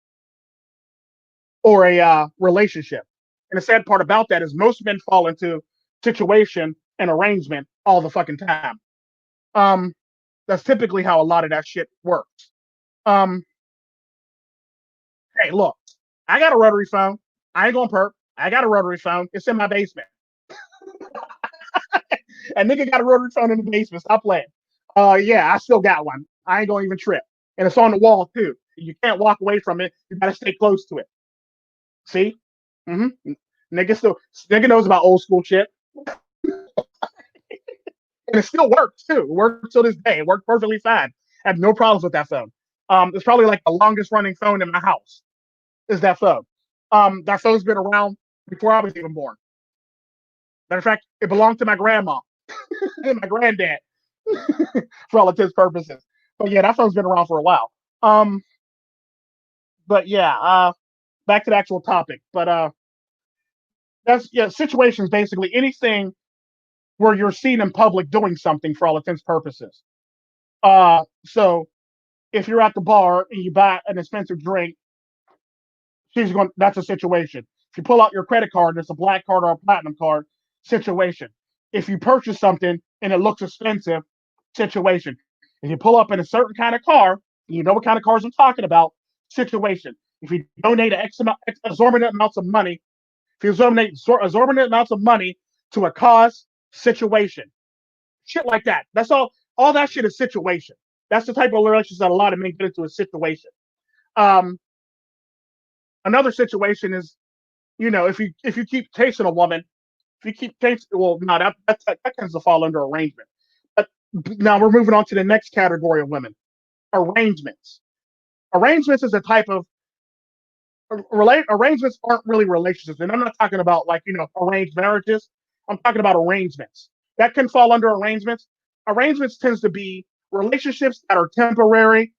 Speaker 1: or a relationship. And the sad part about that is most men fall into situation and arrangement all the fucking time. Um, that's typically how a lot of that shit works. Um, hey, look, I got a rotary phone. I ain't gonna perp. I got a rotary phone. It's in my basement. And nigga got a rotary phone in the basement. Stop playing. Yeah, I still got one. I ain't gonna even trip. And it's on the wall too. You can't walk away from it. You gotta stay close to it. See? Mm-hmm. Nigga knows about old school shit. And it still works too. It works till this day. It worked perfectly fine. I have no problems with that phone. It's probably like the longest running phone in my house is that phone. That phone's been around before I was even born. Matter of fact, it belonged to my grandma and my granddad for all intents and purposes. But yeah, that phone's been around for a while. Um, but yeah, back to the actual topic. But that's yeah, situations basically anything where you're seen in public doing something for all intents and purposes. So if you're at the bar and you buy an expensive drink, she's going. That's a situation. If you pull out your credit card, it's a black card or a platinum card. Situation. If you purchase something and it looks expensive, situation. If you pull up in a certain kind of car, you know what kind of cars I'm talking about. Situation. If you donate exorbitant amounts of money, if you donate exorbitant amounts of money to a cause, situation. Shit like that. That's all. All that shit is situation. That's the type of relationship that a lot of men get into a situation. Um, Another situation is, if you keep chasing a woman, if you keep chasing, well, no, that tends to fall under arrangement. But now we're moving on to the next category of women, arrangements. Arrangements is a type of arrangements aren't really relationships, and I'm not talking about like arranged marriages. I'm talking about arrangements that can fall under arrangements. Arrangements tends to be relationships that are temporary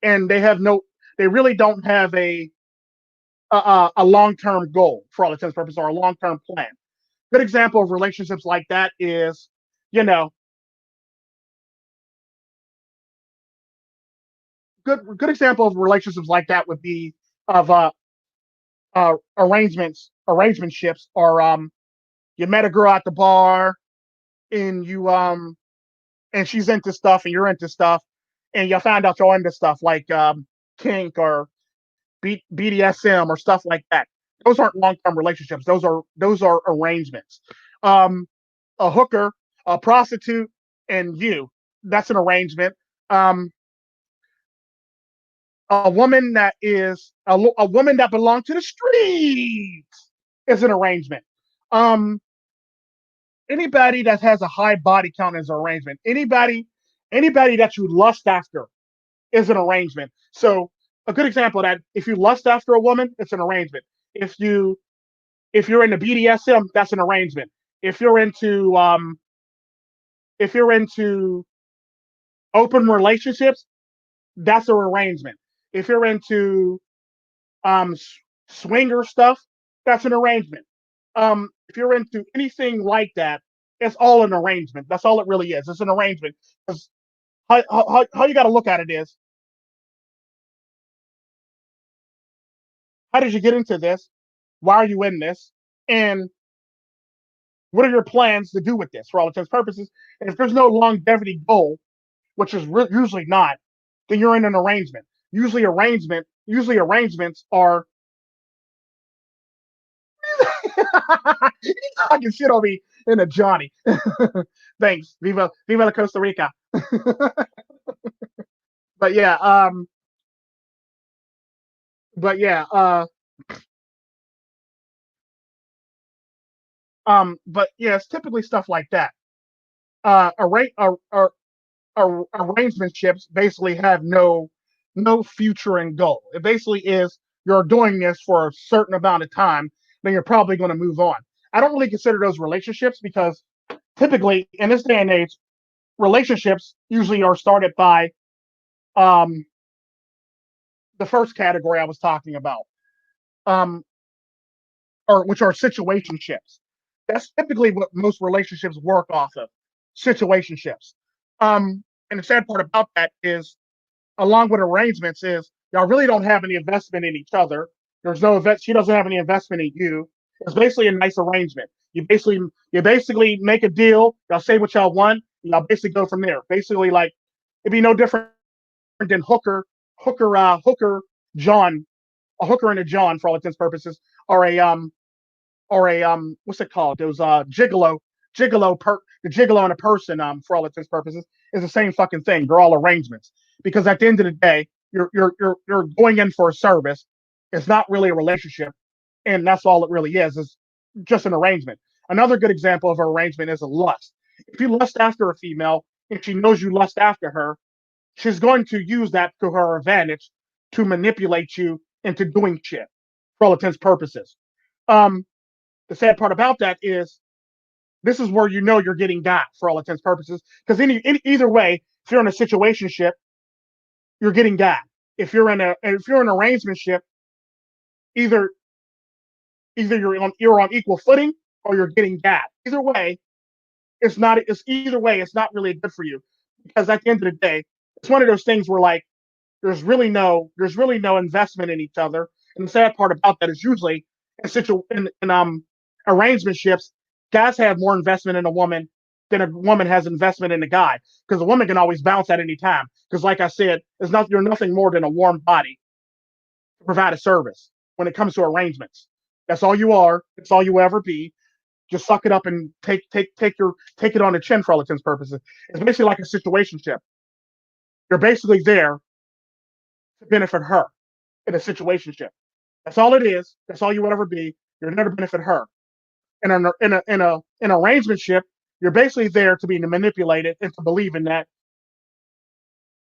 Speaker 1: and they really don't have a long term goal for all intents and purposes or a long term plan. Good example of relationships like that is, you know, good example of relationships like that would be of arrangementships, or you met a girl at the bar and and she's into stuff and you're into stuff, and you found out you're into stuff like kink or BDSM or stuff like that. Those aren't long term relationships. Those are arrangements. Um, a hooker, a prostitute, and you. That's an arrangement. Um, a woman that is a woman that belongs to the streets is an arrangement. Um, Anybody that has a high body count is an arrangement. Anybody that you lust after is an arrangement. So a good example of that, if you lust after a woman, it's an arrangement. If you're into BDSM, that's an arrangement. If you're into if you're into open relationships, that's an arrangement. If you're into um, swinger stuff, that's an arrangement. If you're into anything like that, it's all an arrangement. That's all it really is. It's an arrangement. Because how you got to look at it is, how did you get into this? Why are you in this? And what are your plans to do with this for all intents and purposes? And if there's no longevity goal, which is usually not, then you're in an arrangement. Usually arrangements are talking shit on me in a Johnny. Thanks. Viva la Costa Rica. But yeah, but yeah, but yeah, it's typically stuff like that. Arrangementships basically have no future and goal. It basically is you're doing this for a certain amount of time, then you're probably going to move on. I don't really consider those relationships because typically in this day and age, relationships usually are started by um, the first category I was talking about, um, or which are situationships. That's typically what most relationships work off of, situationships. And the sad part about that is, along with arrangements, is y'all really don't have any investment in each other. There's no invest. She doesn't have any investment in you. It's basically a nice arrangement. You basically make a deal. Y'all say what y'all want. Y'all basically go from there. Basically, like it'd be no different than hooker John, a hooker and a John for all intents and purposes, or a what's it called? Those gigolo the gigolo and a person, for all intents and purposes, is the same fucking thing. They're all arrangements because at the end of the day, you're going in for a service. It's not really a relationship, and that's all it really is. Is just an arrangement. Another good example of an arrangement is a lust. If you lust after a female and she knows you lust after her, she's going to use that to her advantage to manipulate you into doing shit for all intents and purposes. Um, the sad part about that is this is where you know you're getting got for all intents and purposes. Because either way, if you're in a situationship, you're getting got. If you're in an arrangementship, either you're on equal footing or you're getting got. Either way, it's not really good for you because at the end of the day, it's one of those things where like there's really no investment in each other. And the sad part about that is usually in arrangementships, guys have more investment in a woman than a woman has investment in a guy because a woman can always bounce at any time. Because like I said, you're nothing more than a warm body to provide a service when it comes to arrangements. That's all you are. That's all you ever be. Just suck it up and take it on the chin for all intents and purposes. It's basically like a situationship. You're basically there to benefit her in a situationship. That's all it is. That's all you will ever be. You're there to benefit her. In an arrangementship, you're basically there to be manipulated into believing that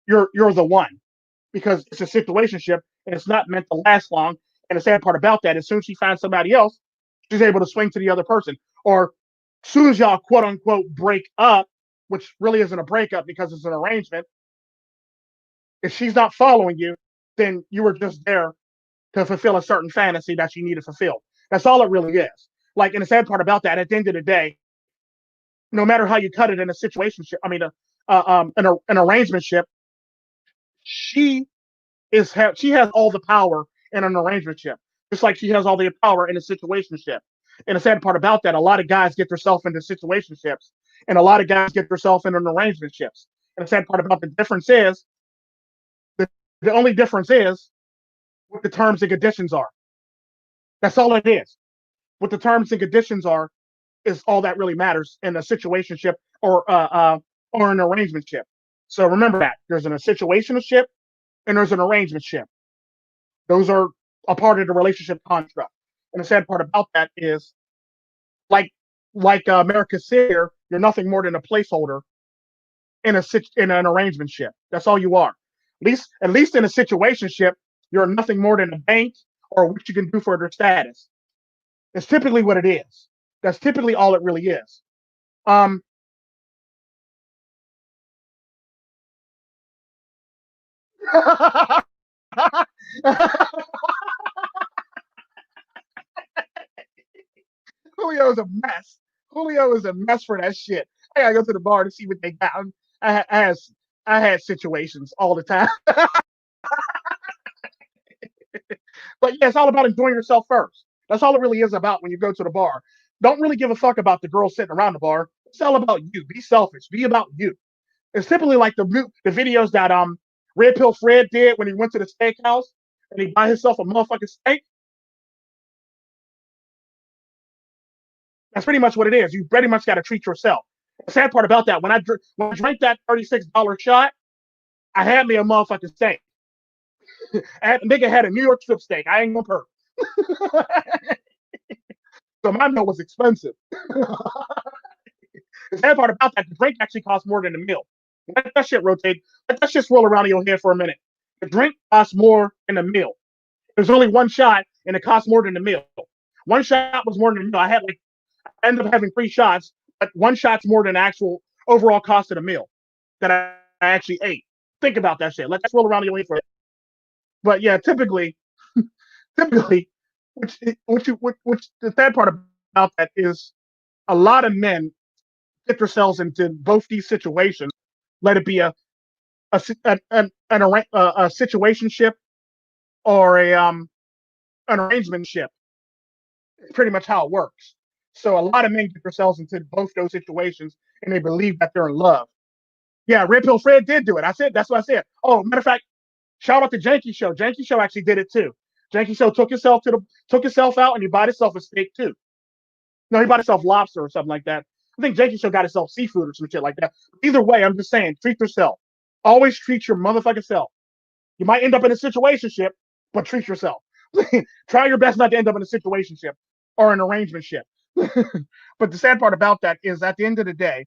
Speaker 1: you're the one because it's a situationship and it's not meant to last long. And the sad part about that, as soon as she finds somebody else, she's able to swing to the other person. Or as soon as y'all quote unquote break up, which really isn't a breakup because it's an arrangement, if she's not following you, then you were just there to fulfill a certain fantasy that you needed fulfilled. That's all it really is. Like, and the sad part about that, at the end of the day, no matter how you cut it in a situationship, I mean, an arrangementship, she she has all the power in an arrangementship, just like she has all the power in a situationship. And the sad part about that, a lot of guys get themselves into situationships, and a lot of guys get themselves into arrangementships. And the sad part about the difference is, the, the only difference is what the terms and conditions are. That's all it is. What the terms and conditions are is all that really matters in a situationship or an arrangementship. So remember that there's a situationship and there's an arrangementship. Those are a part of the relationship construct. And the sad part about that is, like America said here, you're nothing more than a placeholder in an arrangementship. That's all you are. At least in a situationship, you're nothing more than a bank or what you can do for their status. It's typically what it is. That's typically all it really is. Um, Julio is a mess. Julio is a mess for that shit. I gotta go to the bar to see what they got. I had situations all the time. But yeah, it's all about enjoying yourself first. That's all it really is about when you go to the bar. Don't really give a fuck about the girls sitting around the bar. It's all about you. Be selfish. Be about you. It's typically like the videos that Red Pill Fred did when he went to the steakhouse and he buy himself a motherfucking steak. That's pretty much what it is. You pretty much got to treat yourself. The sad part about that, when I drank that $36 shot, I had me a motherfucking steak. Nigga had a New York strip steak. I ain't gonna perk. So my meal was expensive. The sad part about that, the drink actually costs more than the meal. Let that shit rotate. Let that shit swirl around in your head for a minute. The drink costs more than the meal. There's only one shot, and it costs more than the meal. One shot was more than the meal. I ended up having three shots, but one shot's more than the actual overall cost of the meal that I actually ate. Think about that shit. Let that swirl around in your head for a minute. But yeah, typically, which the sad part about that is a lot of men get themselves into both these situations. Let it be a situationship or an arrangementship. It's pretty much how it works. So a lot of men get themselves into both those situations and they believe that they're in love. Yeah, Red Pill Fred did do it. I said that's what I said. Oh, matter of fact, shout out to Janky Show. Janky Show actually did it too. Janky Show took himself out and he bought himself a steak too. No, he bought himself lobster or something like that. I think Jakey still got himself seafood or some shit like that. Either way, I'm just saying, treat yourself. Always treat your motherfucking self. You might end up in a situationship, but treat yourself. Try your best not to end up in a situationship or an arrangementship. But the sad part about that is, at the end of the day,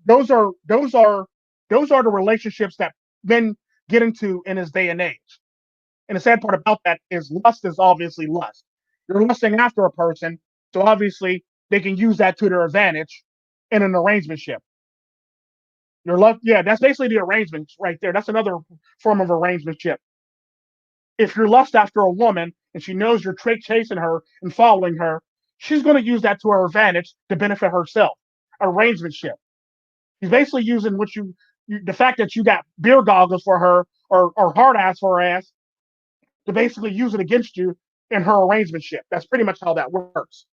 Speaker 1: those are those are those are the relationships that men get into in this day and age. And the sad part about that is, lust is obviously lust. You're lusting after a person, so obviously they can use that to their advantage in an arrangementship. Your love, yeah, that's basically the arrangement right there. That's another form of arrangementship. If you're lust after a woman and she knows you're chasing her and following her, she's going to use that to her advantage to benefit herself. Arrangementship. She's basically using the fact that you got beer goggles for her, or hard ass for her ass, to basically use it against you in her arrangementship. That's pretty much how that works.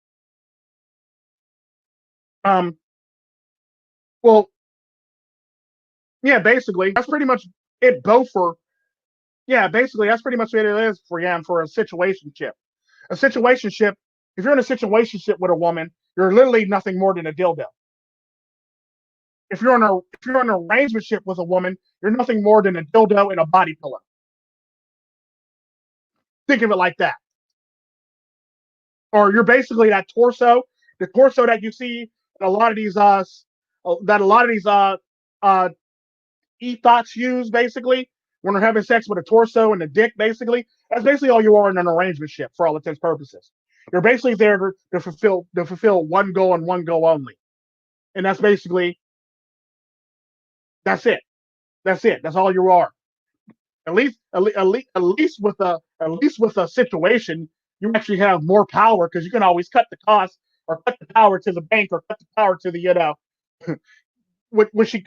Speaker 1: Um, well, yeah, basically that's pretty much it. Both for Yeah, basically that's pretty much what it is for for a situationship. A situationship. If you're in a situationship with a woman, you're literally nothing more than a dildo. If you're in an arrangementship with a woman, you're nothing more than a dildo and a body pillow. Think of it like that. Or you're basically that torso, the torso that you see in a lot of these that a lot of these uh ethos use, basically when they're having sex with a torso and a dick. Basically, that's basically all you are in an arrangementship for all intents and purposes. You're basically there to fulfill one goal and one goal only, and that's it. That's it. That's all you are. At least with a situation, you actually have more power, because you can always cut the cost, or cut the power to the bank, or cut the power to the what she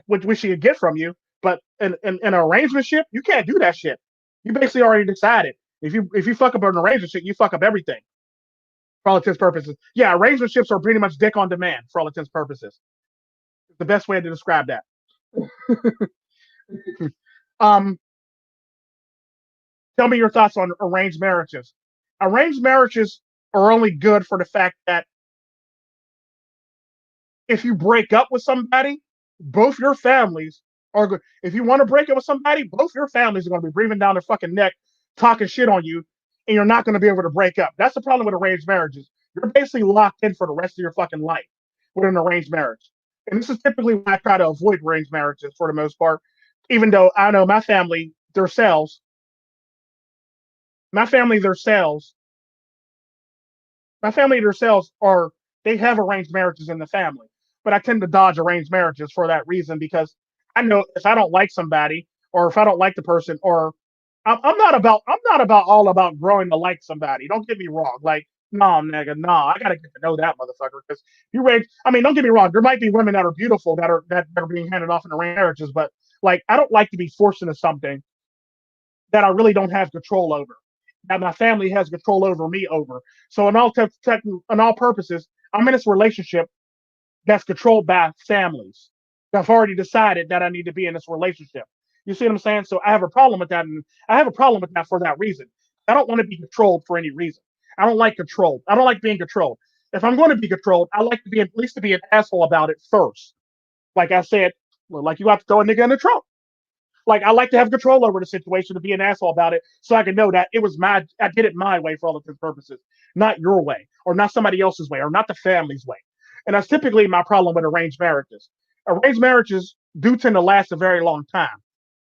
Speaker 1: could get from you. But in an arrangementship, you can't do that shit. You basically already decided, if you fuck up an arrangementship, you fuck up everything for all intents and purposes. Yeah, arrangementships are pretty much dick on demand for all intents and purposes. It's the best way to describe that. um, Tell me your thoughts on arranged marriages. Arranged marriages are only good for the fact that if you break up with somebody, both your families are good. If you want to break up with somebody, both your families are going to be breathing down their fucking neck, talking shit on you, and you're not going to be able to break up. That's the problem with arranged marriages. You're basically locked in for the rest of your fucking life with an arranged marriage. And this is typically why I try to avoid arranged marriages for the most part, even though I know my family themselves my family themselves are they have arranged marriages in the family, but I tend to dodge arranged marriages for that reason, because I know if I don't like somebody, or if I don't like the person, or I'm not about all about growing to like somebody. Don't get me wrong. Like, no, nigga, no, I gotta get to know that motherfucker, because you range. I mean, don't get me wrong. There might be women that are beautiful that are being handed off in arranged marriages, but like, I don't like to be forced into something that I really don't have control over, that my family has control over me over. So in all purposes, I'm in this relationship that's controlled by families that've already decided that I need to be in this relationship. You see what I'm saying? So I have a problem with that, and I have a problem with that for that reason. I don't want to be controlled for any reason. I don't like control. I don't like being controlled. If I'm going to be controlled, I like to be, at least to be an asshole about it first. Like I said, like, you have to throw a nigga in the trunk. Like, I like to have control over the situation, to be an asshole about it, so I can know that I did it my way for all of its purposes, not your way, or not somebody else's way, or not the family's way. And that's typically my problem with arranged marriages. Arranged marriages do tend to last a very long time,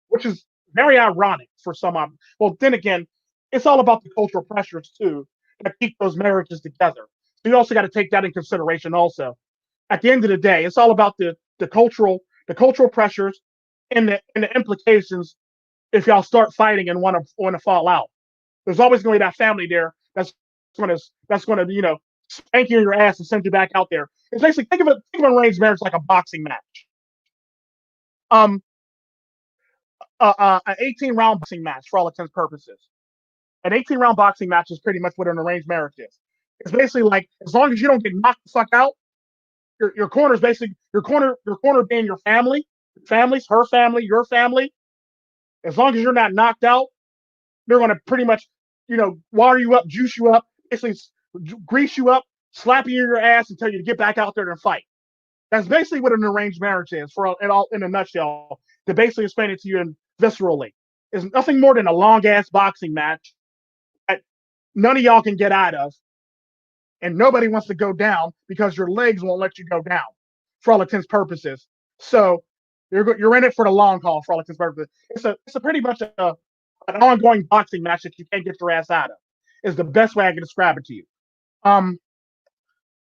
Speaker 1: which is very ironic for some. Well, then again, it's all about the cultural pressures too that keep those marriages together. So you also got to take that in consideration. Also, at the end of the day, it's all about the cultural pressures, and the implications if y'all start fighting and want to fall out. There's always going to be that family there that's going to spank you in your ass and send you back out there. It's basically, think of arranged marriage like a boxing match. Um, an 18-round boxing match for all intents and purposes. An 18-round boxing match is pretty much what an arranged marriage is. It's basically like, as long as you don't get knocked the fuck out, your corner is basically your corner being your family, families, her family, your family. As long as you're not knocked out, they're going to pretty much, water you up, juice you up, basically grease you up, slap you in your ass, and tell you to get back out there and fight. That's basically what an arranged marriage is, for it all in a nutshell. To basically explain it to you in viscerally, is nothing more than a long ass boxing match that none of y'all can get out of, and nobody wants to go down because your legs won't let you go down, for all intents and purposes. So you're in it for the long haul, for all intents and purposes. It's a pretty much an ongoing boxing match that you can't get your ass out of. Is the best way I can describe it to you. Um,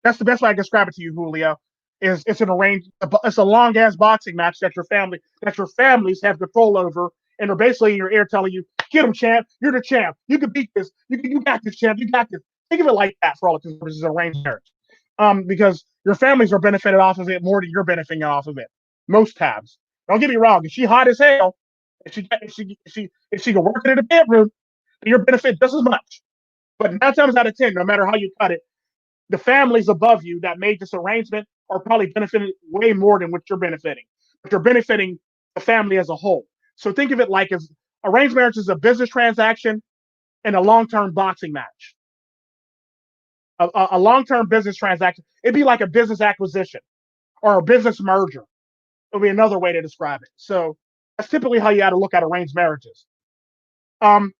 Speaker 1: that's the best way I can describe it to you, Julio. Is it's an arranged, it's a long ass boxing match that your families have control over, and they're basically in your ear telling you, "Get him, champ! You're the champ! You can beat this! You got this, champ! You got this!" Think of it like that, for all intents and purposes, arranged marriage. Because your families are benefited off of it more than you're benefiting off of it. Most times, don't get me wrong. If she hot as hell, if she can work it in the bedroom, then your benefit just as much. But 9 times out of 10, no matter how you cut it, the families above you that made this arrangement are probably benefiting way more than what you're benefiting. But you're benefiting the family as a whole. So think of it like as arranged marriage is a business transaction and a long-term boxing match. A long-term business transaction. It'd be like a business acquisition or a business merger. It'll be another way to describe it. So that's typically how you got to look at arranged marriages. Um,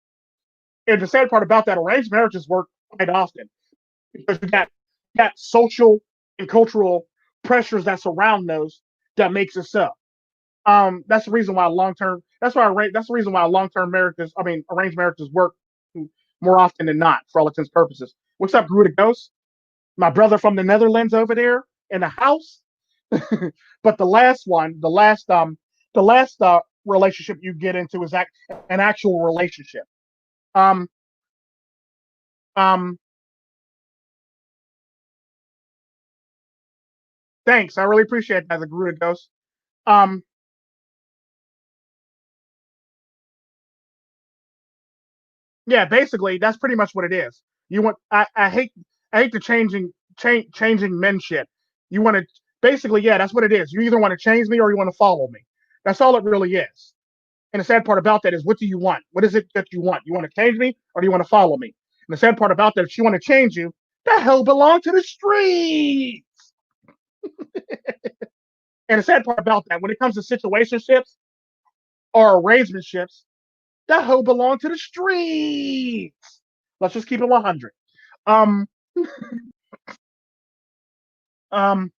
Speaker 1: and the sad part about that, arranged marriages work quite often because you got social and cultural pressures that surround those that makes it so. That's the reason why long term. That's the reason why long term marriages. I mean, arranged marriages work more often than not, for all intents and purposes. What's up, Gruda Ghost? My brother from the Netherlands over there in the house. But the last relationship you get into is an actual relationship. Um, um, Thanks, I really appreciate that, the Gruda Ghost. Um, yeah, basically, that's pretty much what it is. You want, I hate the changing men shit. You want to basically, yeah, that's what it is. You either want to change me or you want to follow me. That's all it really is. And the sad part about that is, what do you want? What is it that you want? You want to change me or do you want to follow me? And the sad part about that, if you want to change you, the hell belong to the street. And the sad part about that, when it comes to situationships or arrangementships, that hoe belong to the streets. Let's just keep it 100. Um, um,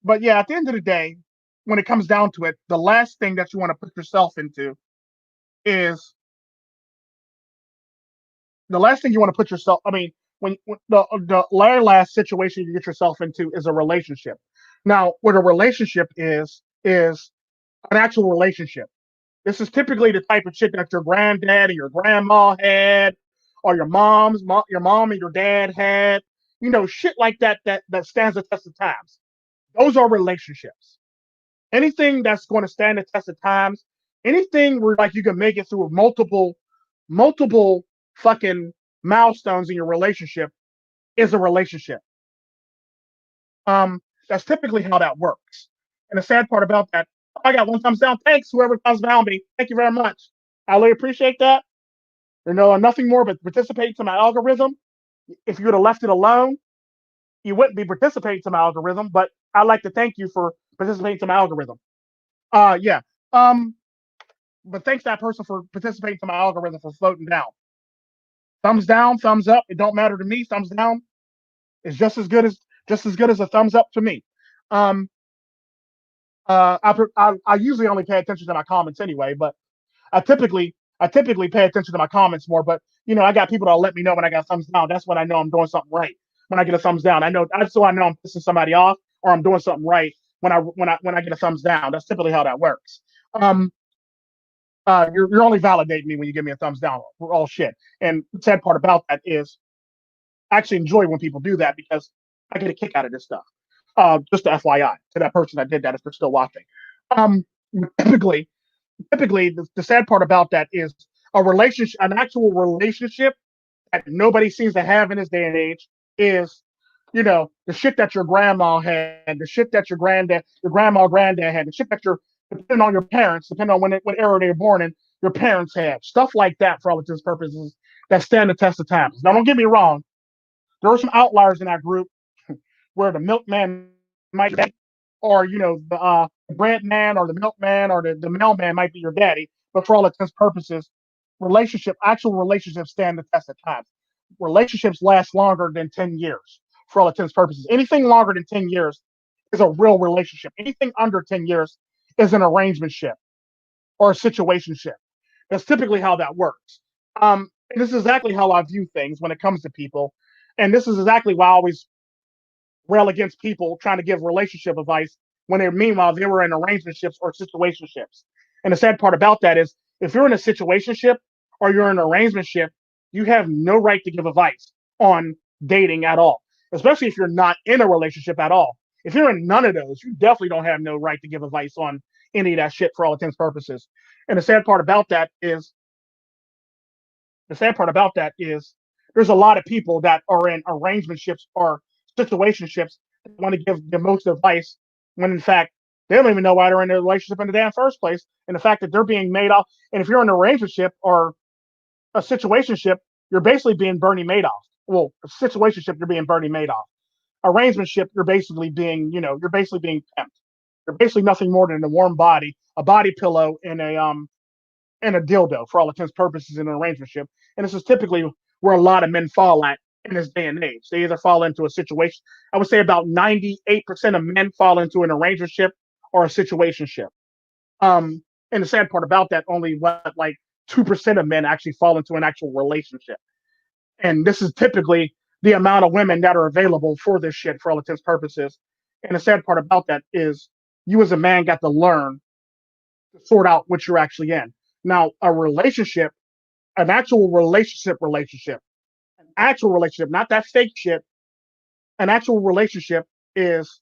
Speaker 1: but yeah, at the end of the day, when it comes down to it, the last thing that you want to put yourself into is the last thing you want to put yourself. I mean, when the very last situation you get yourself into is a relationship. Now, what a relationship is an actual relationship. This is typically the type of shit that your granddad or your grandma had, or your mom and your dad had. You know, shit like that stands the test of times. Those are relationships. Anything that's going to stand the test of times, anything where like you can make it through multiple fucking milestones in your relationship is a relationship. That's typically how that works. And the sad part about that, I got one thumbs down. Thanks, whoever thumbs down me. Thank you very much. I really appreciate that. You know, nothing more but participate to my algorithm. If you would have left it alone, you wouldn't be participating to my algorithm. But I'd like to thank you for participating to my algorithm. Yeah. Um, but thanks to that person for participating to my algorithm for floating down. Thumbs down, thumbs up. It don't matter to me. Thumbs down is just as good as a thumbs up to me. Um, I usually only pay attention to my comments anyway, but I typically pay attention to my comments more. But you know, I got people that'll let me know when I got thumbs down. That's when I know I'm doing something right. When I get a thumbs down, I know I'm pissing somebody off or I'm doing something right when I get a thumbs down. That's typically how that works. Um, you're only validating me when you give me a thumbs down. We're all shit. And the sad part about that is I actually enjoy when people do that because I get a kick out of this stuff. Just a FYI to that person that did that if they're still watching. Um, typically, typically the sad part about that is an actual relationship that nobody seems to have in this day and age is, you know, the shit that your grandma had, the shit that your grandma, granddad had, the shit that depending on your parents, depending on what era they were born in, your parents had stuff like that for all intents and purposes that stand the test of times. Now, don't get me wrong, there are some outliers in that group where the milkman might be, or the bread man or the milkman or the mailman might be your daddy. But for all intents and purposes, actual relationships stand the test of time. Relationships last longer than 10 years. For all intents and purposes, anything longer than 10 years is a real relationship. Anything under 10 years is an arrangementship or a situationship. That's typically how that works. And this is exactly how I view things when it comes to people. And this is exactly why I always rail against people trying to give relationship advice when they meanwhile they were in arrangementships or situationships. And the sad part about that is if you're in a situationship or you're in an arrangementship, you have no right to give advice on dating at all, especially if you're not in a relationship at all. If you're in none of those, you definitely don't have no right to give advice on any of that shit for all intents and purposes. And the sad part about that is there's a lot of people that are in arrangementships or situationships that want to give the most advice when in fact they don't even know why they're in a relationship in the damn first place. And the fact that they're being made off. And if you're in an arrangementship or a situationship, you're basically being Bernie Madoff. Well, a situationship, you're being Bernie Madoff. Arrangementship, you're basically being pimped. You're basically nothing more than a warm body, a body pillow, and a dildo for all intents and purposes in an arrangementship. And this is typically where a lot of men fall at in this day and age. They either fall into a situation. I would say about 98% of men fall into an arrangementship or a situationship. And the sad part about that, only what like 2% of men actually fall into an actual relationship. And this is typically the amount of women that are available for this shit for all intents and purposes. And the sad part about that is you as a man got to learn to sort out what you're actually in. Now, a relationship, an actual relationship, not that fake shit. An actual relationship is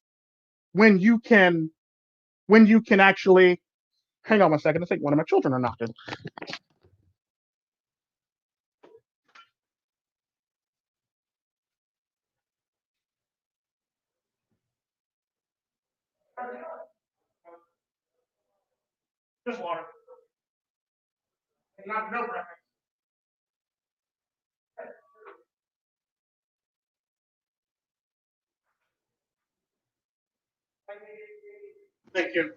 Speaker 1: when you can actually hang on one second. I think one of my children are knocking. Just water. Not no breakfast. Thank you.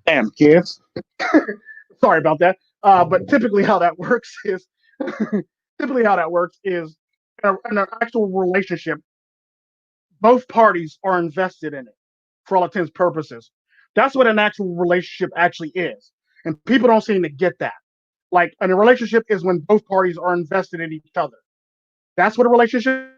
Speaker 1: Damn kids. Sorry about that. But typically how that works is in an actual relationship, both parties are invested in it for all intents and purposes. That's what an actual relationship actually is. And people don't seem to get that. Like a relationship is when both parties are invested in each other. That's what a relationship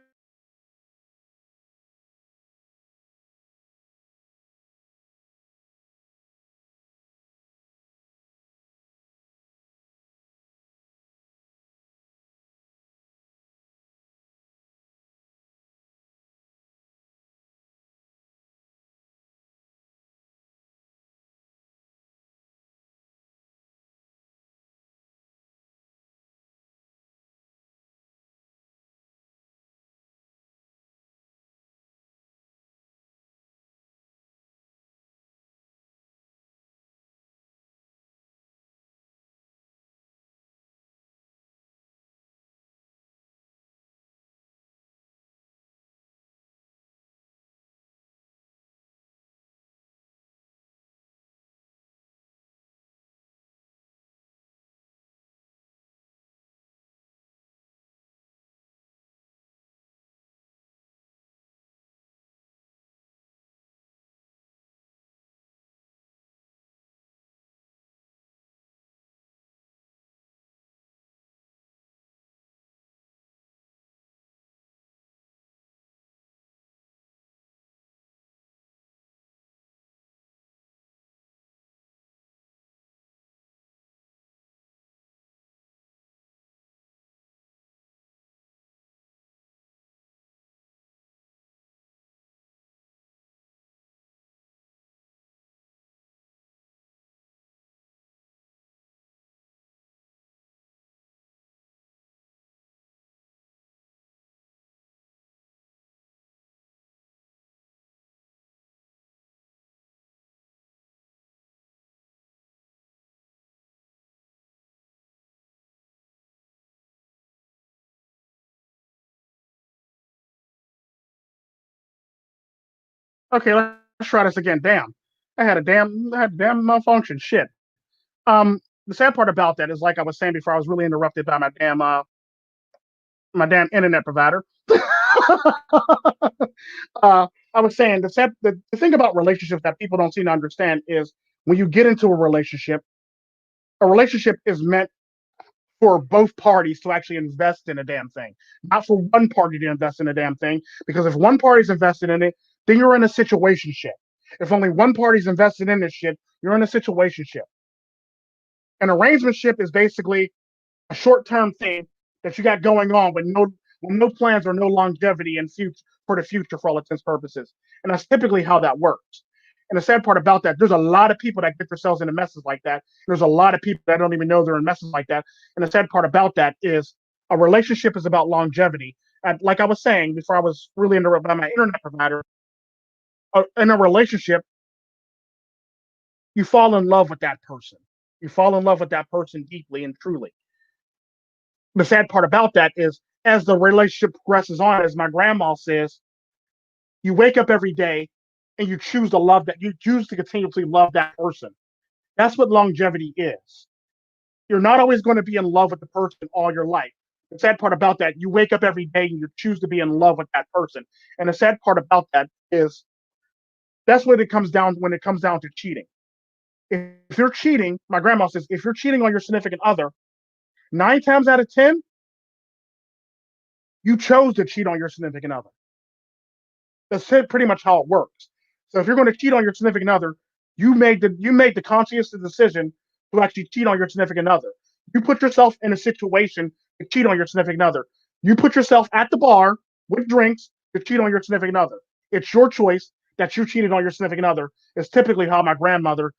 Speaker 1: Okay, let's try this again. Damn, I had a damn malfunction. Shit. The sad part about that is, like I was saying before, I was really interrupted by my damn internet provider. I was saying the thing about relationships that people don't seem to understand is when you get into a relationship is meant for both parties to actually invest in a damn thing, not for one party to invest in a damn thing. Because if one party's invested in it, then you're in a situationship. If only one party's invested in this shit, you're in a situationship. An arrangementship is basically a short-term thing that you got going on with no plans or no longevity in future for the future for all intents and purposes. And that's typically how that works. And the sad part about that, there's a lot of people that get themselves into messes like that. There's a lot of people that don't even know they're in messes like that. And the sad part about that is a relationship is about longevity. And like I was saying before, I was really interrupted by my internet provider. In a relationship, you fall in love with that person. You fall in love with that person deeply and truly. The sad part about that is as the relationship progresses on, as my grandma says, you wake up every day and you choose to continuously love that person. That's what longevity is. You're not always going to be in love with the person all your life. The sad part about that, you wake up every day and you choose to be in love with that person. And the sad part about that is that's what it comes down when it comes down to cheating. If you're cheating, my grandma says, if you're cheating on your significant other, 9 times out of 10, you chose to cheat on your significant other. That's pretty much how it works. So if you're going to cheat on your significant other, you made the conscious decision to actually cheat on your significant other. You put yourself in a situation to cheat on your significant other. You put yourself at the bar with drinks to cheat on your significant other. It's your choice that you cheated on your significant other. Is typically how my grandmother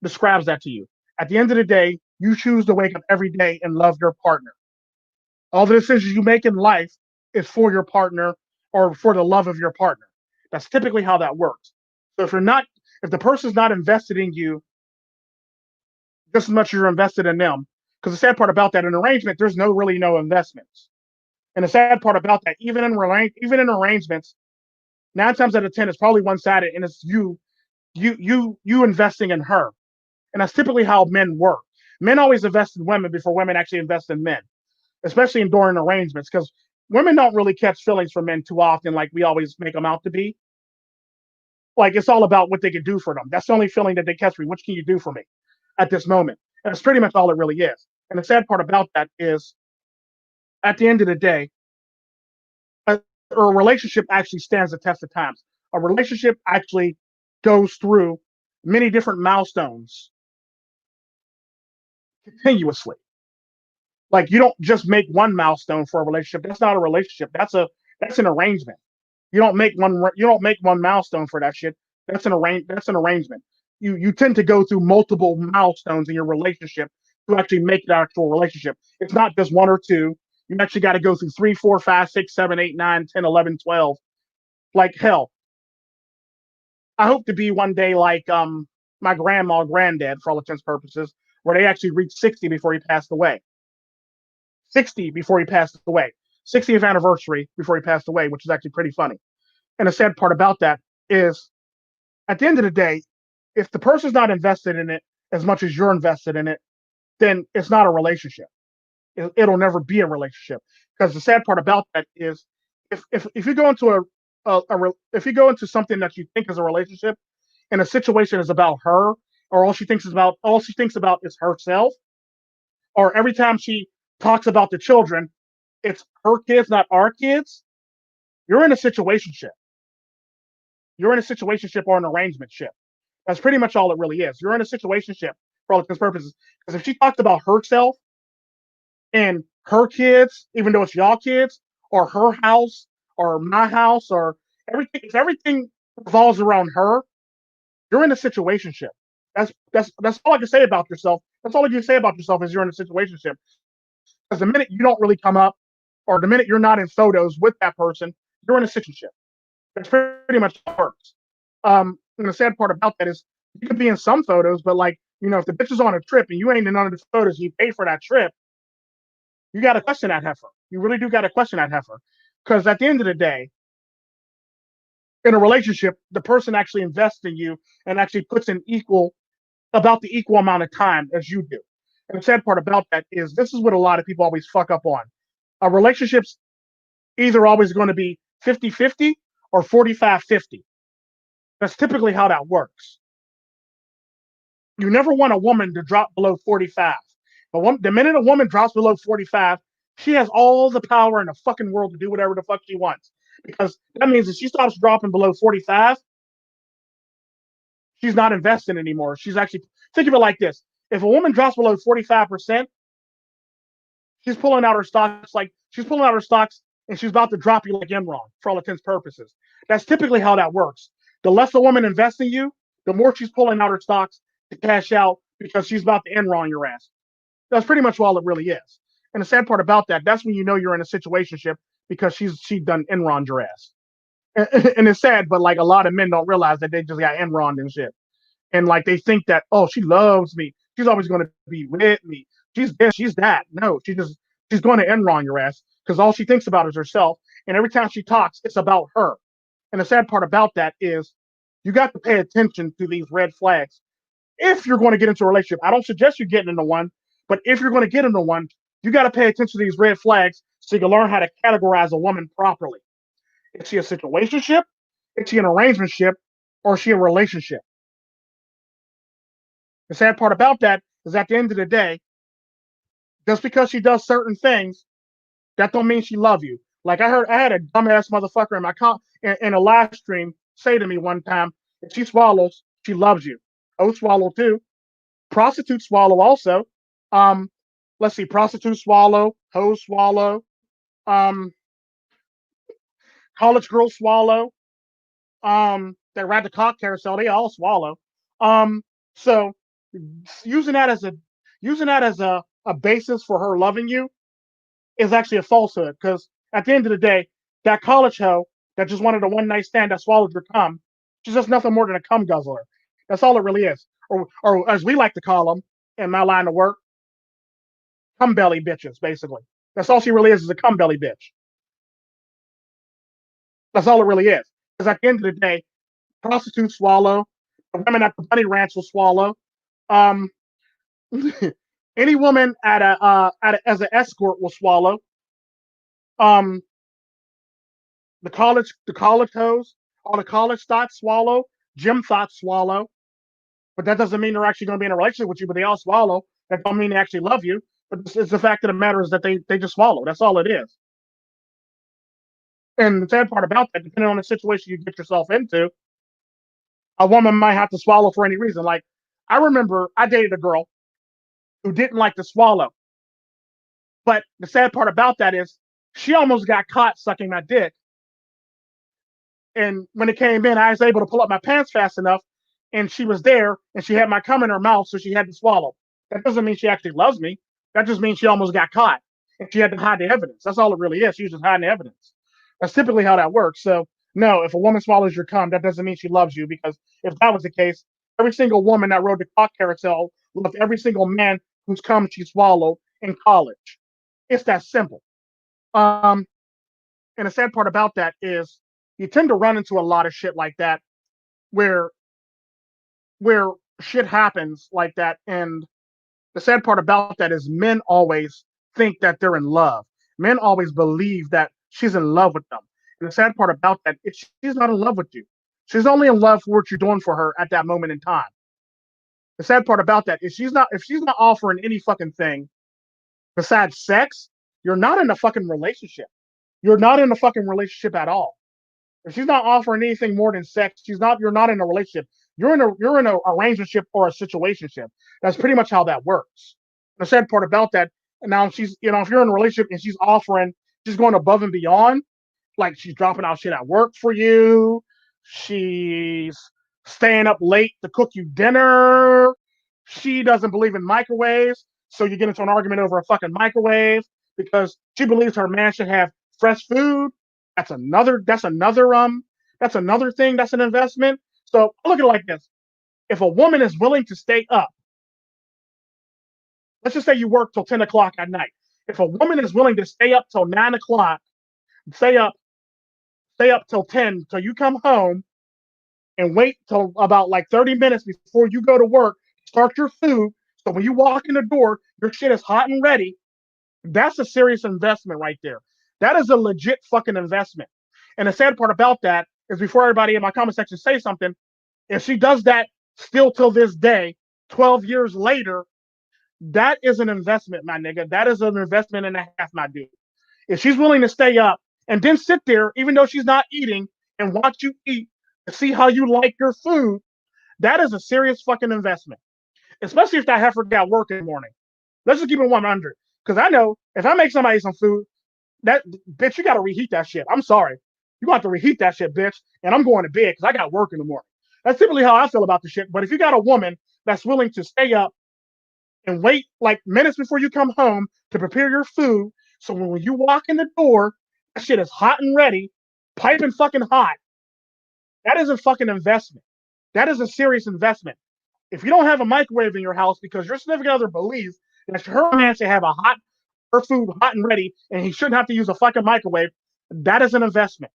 Speaker 1: describes that to you. At the end of the day, you choose to wake up every day and love your partner. All the decisions you make in life is for your partner or for the love of your partner. That's typically how that works. So if the person's not invested in you just as much as you're invested in them, because the sad part about that, in arrangement, there's no investments. And the sad part about that, even in arrangements, 9 times out of 10, it's probably one sided, and it's you investing in her, and that's typically how men work. Men always invest in women before women actually invest in men, especially in during arrangements, because women don't really catch feelings for men too often, like we always make them out to be. Like it's all about what they can do for them. That's the only feeling that they catch me. What can you do for me at this moment? And that's pretty much all it really is. And the sad part about that is, at the end of the day, a, a relationship actually stands the test of times. A relationship actually goes through many different milestones continuously. Like you don't just make one milestone for a relationship. That's not a relationship. That's an arrangement. You don't make one milestone for that shit. That's an arrangement. You tend to go through multiple milestones in your relationship to actually make the actual relationship. It's not just one or two. You actually got to go through three, four, five, six, seven, eight, nine, 10, 11, 12. Like hell. I hope to be one day like my grandma, granddad, for all intents and purposes, where they actually reached 60 before he passed away. 60 before he passed away. 60th anniversary before he passed away, which is actually pretty funny. And the sad part about that is, at the end of the day, if the person's not invested in it as much as you're invested in it, then it's not a relationship. It'll never be a relationship. Because the sad part about that is, if you go into if you go into something that you think is a relationship, and a situation is about her, or all she thinks about is herself, or every time she talks about the children, it's her kids, not our kids. You're in a situationship. You're in a situationship or an arrangementship. That's pretty much all it really is. You're in a situationship for all intents and purposes. Because if she talks about herself and her kids, even though it's y'all kids, or her house, or my house, or everything, if everything revolves around her, you're in a situationship. That's all I can say about yourself. That's all you can say about yourself is you're in a situationship. Because the minute you don't really come up, or the minute you're not in photos with that person, you're in a situationship. That's pretty much how it works. And the sad part about that is you could be in some photos, but like, if the bitch is on a trip and you ain't in none of the photos, you paid for that trip, you got to question that heifer. You really do got to question that heifer. Because at the end of the day, In a relationship, the person actually invests in you and actually puts in about the equal amount of time as you do. And the sad part about that is this is what a lot of people always fuck up on. A relationship's either always going to be 50-50 or 45-50. That's typically how that works. You never want a woman to drop below 45. But the minute a woman drops below 45, she has all the power in the fucking world to do whatever the fuck she wants. Because that means if she stops dropping below 45, she's not investing anymore. She's actually, think of it like this. If a woman drops below 45%, she's pulling out her stocks and she's about to drop you like Enron for all intents and purposes. That's typically how that works. The less a woman invests in you, the more she's pulling out her stocks to cash out because she's about to Enron your ass. That's pretty much all it really is. And the sad part about that, that's when you know you're in a situationship because she done Enron your ass. And it's sad, but like a lot of men don't realize that they just got Enron and shit. And like they think that, oh, she loves me. She's always going to be with me. She's this, she's that. No, she's going to Enron your ass because all she thinks about is herself. And every time she talks, it's about her. And the sad part about that is you got to pay attention to these red flags if you're going to get into a relationship. I don't suggest you getting into one, but if you're going to get into one, you got to pay attention to these red flags so you can learn how to categorize a woman properly. Is she a situationship? Is she an arrangementship? Or is she a relationship? The sad part about that is at the end of the day, just because she does certain things, that don't mean she love you. Like I had a dumbass motherfucker in a live stream say to me one time, if she swallows, she loves you. Hoes swallow too. Prostitutes swallow also. Um, let's see, prostitutes swallow, hoes swallow, um, college girls swallow, that ride the cock carousel, they all swallow. Um, so using that as a a basis for her loving you is actually a falsehood because at the end of the day, that college hoe that just wanted a one night stand that swallowed your cum, she's just nothing more than a cum guzzler. That's all it really is. Or as we like to call them in my line of work, cum belly bitches, basically. That's all she really is a cum belly bitch. That's all it really is. Because at the end of the day, prostitutes swallow, the women at the bunny ranch will swallow. Um, any woman as an escort will swallow. Um, the college hoes, all the college thoughts swallow, gym thoughts swallow, but that doesn't mean they're actually going to be in a relationship with you. But they all swallow. That don't mean they actually love you. But it's the fact of the matter is that they just swallow. That's all it is. And the sad part about that, depending on the situation you get yourself into, a woman might have to swallow for any reason. Like I remember I dated a girl who didn't like to swallow, but the sad part about that is she almost got caught sucking my dick. And when it came in, I was able to pull up my pants fast enough, and she was there, and she had my cum in her mouth, so she had to swallow. That doesn't mean she actually loves me. That just means she almost got caught, and she had to hide the evidence. That's all it really is. She was just hiding the evidence. That's typically how that works. So, no, if a woman swallows your cum, that doesn't mean she loves you, because if that was the case, every single woman that rode the cock carousel loved every single man whose cum she swallowed in college. It's that simple. Um, and the sad part about that is you tend to run into a lot of shit like that where where shit happens like that. And the sad part about that is men always think that they're in love. Men always believe that she's in love with them. And the sad part about that is she's not in love with you. She's only in love for what you're doing for her at that moment in time. The sad part about that is if she's not offering any fucking thing besides sex, you're not in a fucking relationship. You're not in a fucking relationship at all. If she's not offering anything more than sex, you're not in a relationship. You're in a arrangementship or a situationship. That's pretty much how that works. The sad part about that, now she's if you're in a relationship and she's going above and beyond, like she's dropping out shit at work for you, she's staying up late to cook you dinner, she doesn't believe in microwaves, so you get into an argument over a fucking microwave because she believes her man should have fresh food. That's another thing. That's an investment. So look at it like this: if a woman is willing to stay up, let's just say you work till 10 o'clock at night. If a woman is willing to stay up till 9 o'clock, stay up stay up till 10 till you come home and wait till about like 30 minutes before you go to work, start your food. So when you walk in the door, your shit is hot and ready. That's a serious investment right there. That is a legit fucking investment. And the sad part about that is before everybody in my comment section say something, if she does that still till this day, 12 years later, that is an investment, my nigga. That is an investment and a half, my dude. If she's willing to stay up and then sit there, even though she's not eating, and watch you eat to see how you like your food, that is a serious fucking investment. Especially if that heifer got work in the morning. Let's just keep it 100. Because I know if I make somebody some food, that bitch, you got to reheat that shit. I'm sorry. You got to reheat that shit, bitch. And I'm going to bed because I got work in the morning. That's typically how I feel about the shit. But if you got a woman that's willing to stay up and wait like minutes before you come home to prepare your food, so when you walk in the door, that shit is hot and ready, piping fucking hot. That is a fucking investment. That is a serious investment. If you don't have a microwave in your house because your significant other believes that her man should have her food hot and ready and he shouldn't have to use a fucking microwave, that is an investment.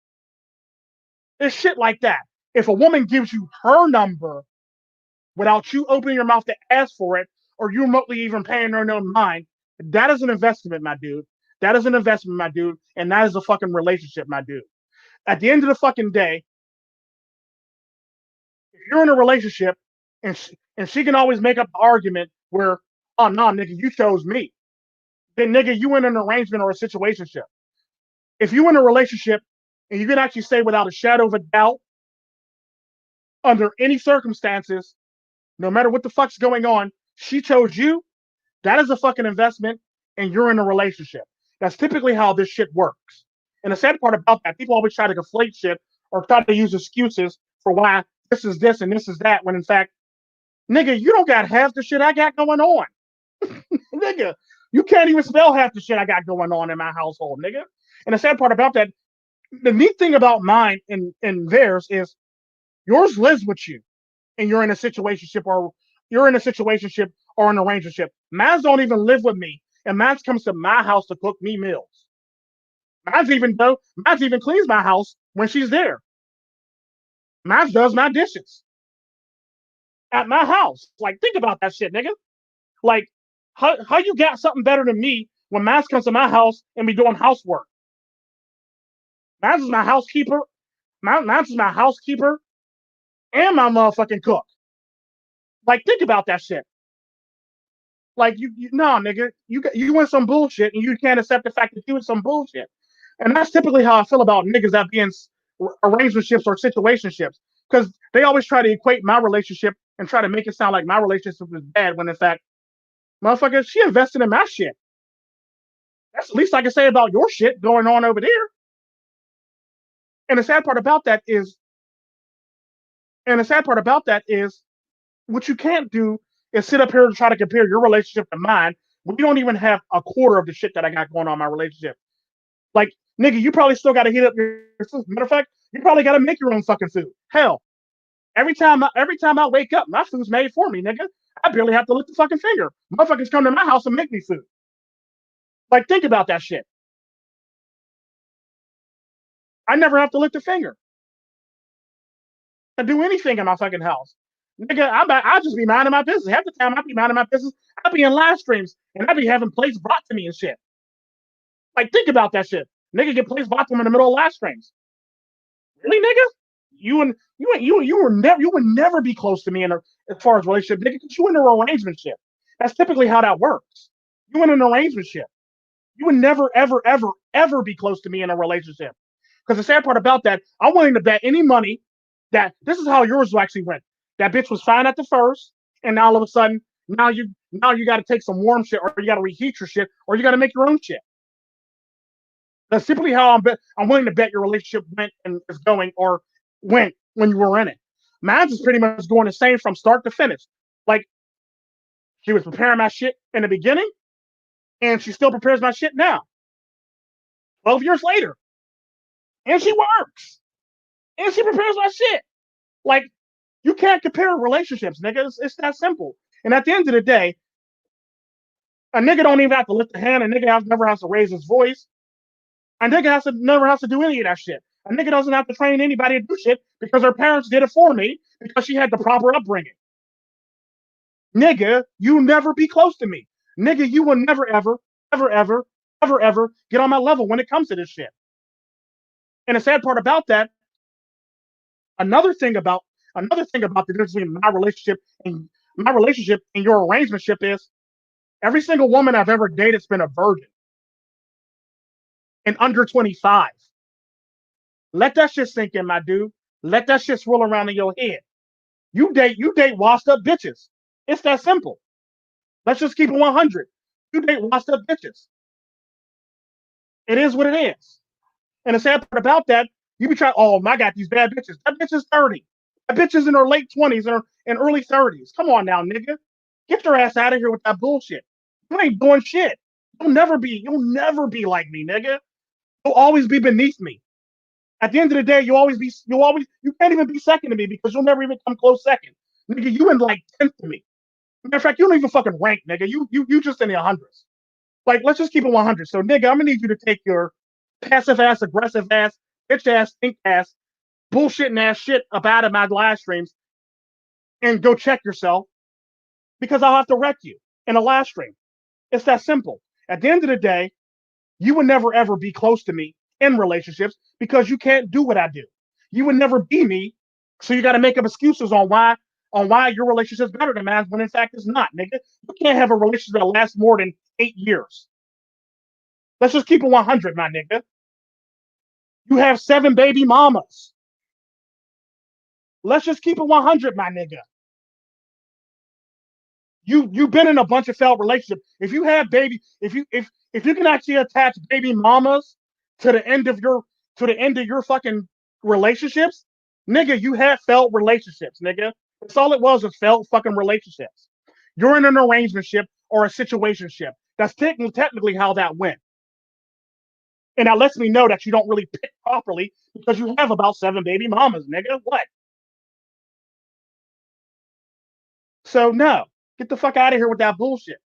Speaker 1: It's shit like that. If a woman gives you her number without you opening your mouth to ask for it, or you remotely even paying her no mind, that is an investment, my dude. That is an investment, my dude, and that is a fucking relationship, my dude. At the end of the fucking day, if you're in a relationship and she can always make up the argument where, oh no, nigga, you chose me. Then nigga, you in an arrangement or a situationship. If you in a relationship and you can actually say without a shadow of a doubt, under any circumstances, no matter what the fuck's going on, she chose you, that is a fucking investment, and you're in a relationship. That's typically how this shit works. And the sad part about that, people always try to conflate shit or try to use excuses for why this is this and this is that, when in fact, nigga, you don't got half the shit I got going on. Nigga, you can't even spell half the shit I got going on in my household, nigga. And the sad part about that, the neat thing about mine and theirs is yours lives with you and you're in a situationship or an arrangementship. Maz don't even live with me, and Maz comes to my house to cook me meals. Maz even cleans my house when she's there. Maz does my dishes at my house. Like, think about that shit, nigga. Like, how you got something better than me when Maz comes to my house and be doing housework? Maz is my housekeeper. Maz is my housekeeper and my motherfucking cook. Like, think about that shit. Like, nah, nigga, you went some bullshit and you can't accept the fact that you went some bullshit. And that's typically how I feel about niggas that be in arrangementships or situationships, because they always try to equate my relationship and try to make it sound like my relationship is bad when in fact, motherfucker, she invested in my shit. That's the least I can say about your shit going on over there. And the sad part about that is, what you can't do is sit up here and try to compare your relationship to mine when you don't even have a quarter of the shit that I got going on in my relationship. Like, nigga, you probably still got to heat up your food. Matter of fact, you probably got to make your own fucking food. Hell, every time I wake up, my food's made for me, nigga. I barely have to lift the fucking finger. Motherfuckers come to my house and make me food. Like, think about that shit. I never have to lift a finger to do anything in my fucking house. Nigga, I just be minding my business. Half the time I be minding my business. I be in live streams and I be having plates brought to me and shit. Like, think about that shit. Nigga get plates brought to him in the middle of live streams. Really, nigga? You would never be close to me as far as relationship, nigga, because you in an arrangementship. That's typically how that works. You in an arrangementship. You would never, ever, ever, ever be close to me in a relationship. Because the sad part about that, I'm willing to bet any money that this is how yours actually went. That bitch was fine at the first, and now all of a sudden, now you got to take some warm shit, or you got to reheat your shit, or you got to make your own shit. That's typically how I'm willing to bet your relationship went and is going, or went when you were in it. Mine's is pretty much going the same from start to finish. Like, she was preparing my shit in the beginning, and she still prepares my shit now. 12 years later. And she works. And she prepares my shit. Like, you can't compare relationships, nigga. It's that simple. And at the end of the day, a nigga don't even have to lift a hand. A nigga never has to raise his voice. A nigga never has to do any of that shit. A nigga doesn't have to train anybody to do shit because her parents did it for me because she had the proper upbringing. Nigga, you never be close to me. Nigga, you will never, ever, ever, ever, ever, ever get on my level when it comes to this shit. And the sad part about that, another thing about the difference between my relationship and your arrangementship is every single woman I've ever dated's been a virgin and under 25. Let that shit sink in, my dude. Let that shit swirl around in your head. You date washed up bitches. It's that simple. Let's just keep it 100. You date washed up bitches. It is what it is. And the sad part about that, you be trying, oh, I got these bad bitches. That bitch is 30. That bitch is in her late 20s and early 30s. Come on now, nigga. Get your ass out of here with that bullshit. You ain't doing shit. You'll never be like me, nigga. You'll always be beneath me. At the end of the day, you can't even be second to me because you'll never even come close second. Nigga, you in like 10th to me. Matter of fact, you don't even fucking rank, nigga. You just in the hundreds. Like, let's just keep it 100. So, nigga, I'm gonna need you to take your passive ass, aggressive ass, bitch ass, stink ass, bullshitting ass shit up out of my live streams and go check yourself because I'll have to wreck you in a live stream. It's that simple. At the end of the day, you would never ever be close to me in relationships because you can't do what I do. You would never be me, so you got to make up excuses on why your relationship's better than mine when in fact it's not, nigga. You can't have a relationship that lasts more than 8 years. Let's just keep it 100, my nigga. You have 7 baby mamas. Let's just keep it 100, my nigga. You've been in a bunch of failed relationships. If you can actually attach baby mamas to the end of your fucking relationships, nigga, you had failed relationships, nigga. That's all it was failed fucking relationships. You're in an arrangementship or a situationship. That's technically how that went. And that lets me know that you don't really pick properly because you have about 7 baby mamas, nigga. What? So no, get the fuck out of here with that bullshit.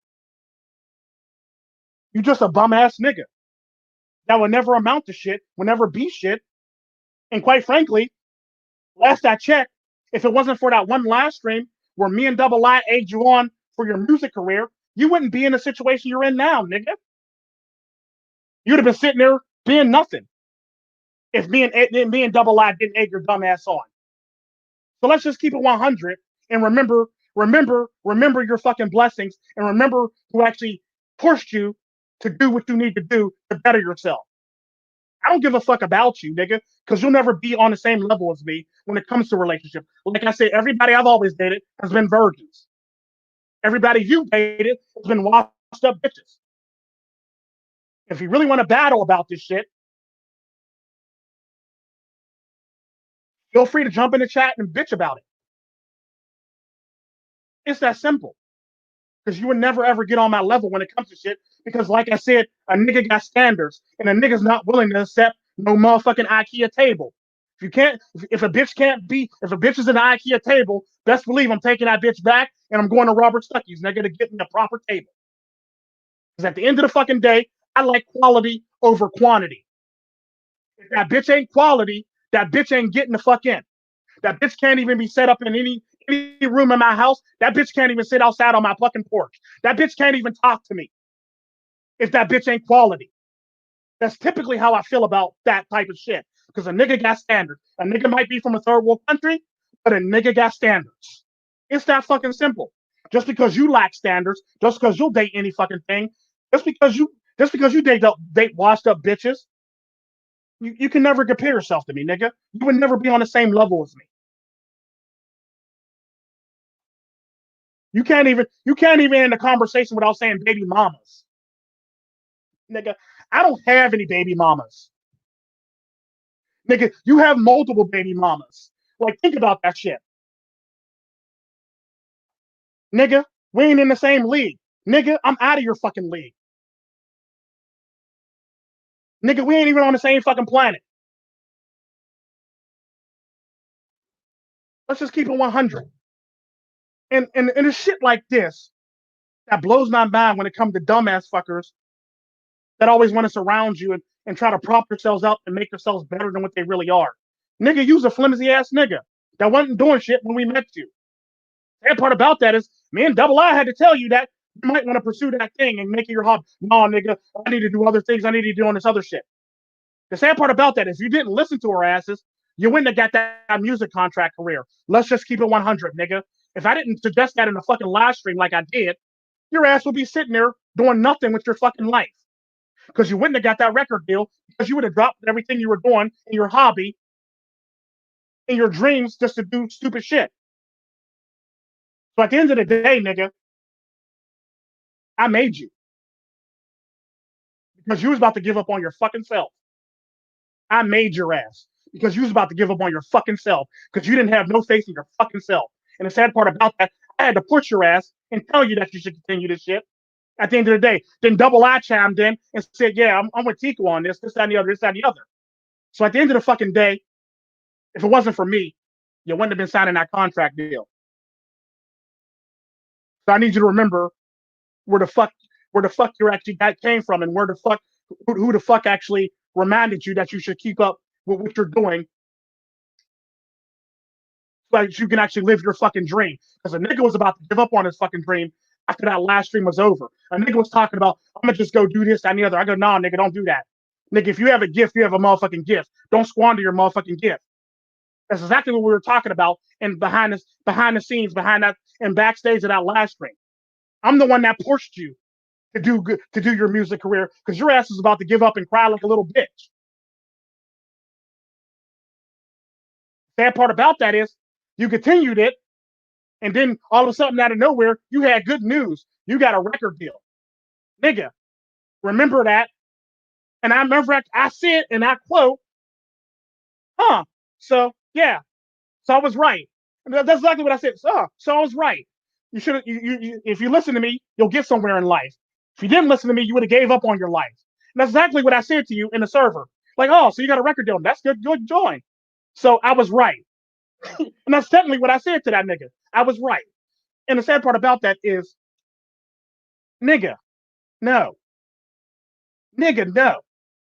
Speaker 1: You just a bum ass nigga that will never amount to shit, will never be shit. And quite frankly, last I checked, if it wasn't for that one live stream where me and Double I egged you on for your music career, you wouldn't be in the situation you're in now, nigga. You'd have been sitting there being nothing if me and Double I didn't egg your dumb ass on. So let's just keep it 100 and remember your fucking blessings and remember who actually pushed you to do what you need to do to better yourself. I don't give a fuck about you, nigga, because you'll never be on the same level as me when it comes to relationship. Like I said, everybody I've always dated has been virgins. Everybody you've dated has been washed up bitches. If you really want to battle about this shit, feel free to jump in the chat and bitch about it. It's that simple. Because you would never ever get on my level when it comes to shit. Because, like I said, a nigga got standards, and a nigga's not willing to accept no motherfucking IKEA table. If you can't, if a bitch can't be, if a bitch is an IKEA table, best believe I'm taking that bitch back, and I'm going to Robert Stuckey's, nigga, to get me a proper table. Because at the end of the fucking day, I like quality over quantity. If that bitch ain't quality, that bitch ain't getting the fuck in. That bitch can't even be set up in any room in my house. That bitch can't even sit outside on my fucking porch. That bitch can't even talk to me if that bitch ain't quality. That's typically how I feel about that type of shit. Because a nigga got standards. A nigga might be from a third world country, but a nigga got standards. It's that fucking simple. Just because you lack standards, just because you'll date any fucking thing, just because you date washed up bitches, you can never compare yourself to me, nigga. You would never be on the same level as me. You can't even end a conversation without saying baby mamas. Nigga, I don't have any baby mamas. Nigga, you have multiple baby mamas. Like, think about that shit. Nigga, we ain't in the same league. Nigga, I'm out of your fucking league. Nigga, we ain't even on the same fucking planet. Let's just keep it 100. And it's shit like this that blows my mind when it comes to dumbass fuckers that always want to surround you and try to prop yourselves up and make yourselves better than what they really are. Nigga, you's a flimsy ass nigga that wasn't doing shit when we met you. The sad part about that is me and Double I had to tell you that you might want to pursue that thing and make it your hobby. No, nigga, I need to do other things. I need to do on this other shit. The sad part about that is you didn't listen to her asses. You wouldn't have got that music contract career. Let's just keep it 100, nigga. If I didn't suggest that in a fucking live stream like I did, your ass would be sitting there doing nothing with your fucking life. Because you wouldn't have got that record deal because you would have dropped everything you were doing in your hobby, in your dreams, just to do stupid shit. So at the end of the day, nigga, I made you because you was about to give up on your fucking self. I made your ass because you was about to give up on your fucking self because you didn't have no faith in your fucking self. And the sad part about that, I had to push your ass and tell you that you should continue this shit. At the end of the day, then Double I chimed in and said, yeah, I'm with Tico on this, that, and the other, this, that, and the other. So at the end of the fucking day, if it wasn't for me, you wouldn't have been signing that contract deal. So I need you to remember where the fuck you actually that came from and where the fuck who the fuck actually reminded you that you should keep up with what you're doing so that you can actually live your fucking dream. Because a nigga was about to give up on his fucking dream after that last stream was over. A nigga was talking about, I'm gonna just go do this, that, and the other. I go, nah, nigga, don't do that. Nigga, if you have a gift, you have a motherfucking gift. Don't squander your motherfucking gift. That's exactly what we were talking about and behind the scenes, behind that and backstage of that last stream. I'm the one that pushed you to do your music career because your ass is about to give up and cry like a little bitch. Sad part about that is you continued it, and then all of a sudden out of nowhere, you had good news. You got a record deal. Nigga, remember that? And I remember I said, and I quote, huh, so yeah, so I was right. That's exactly what I said. So I was right. You should if you listen to me, you'll get somewhere in life. If you didn't listen to me, you would have gave up on your life. And that's exactly what I said to you in the server. Like, oh, so you got a record deal. That's good. Good join. So I was right. And that's technically what I said to that nigga. I was right. And the sad part about that is, nigga, no. Nigga, no.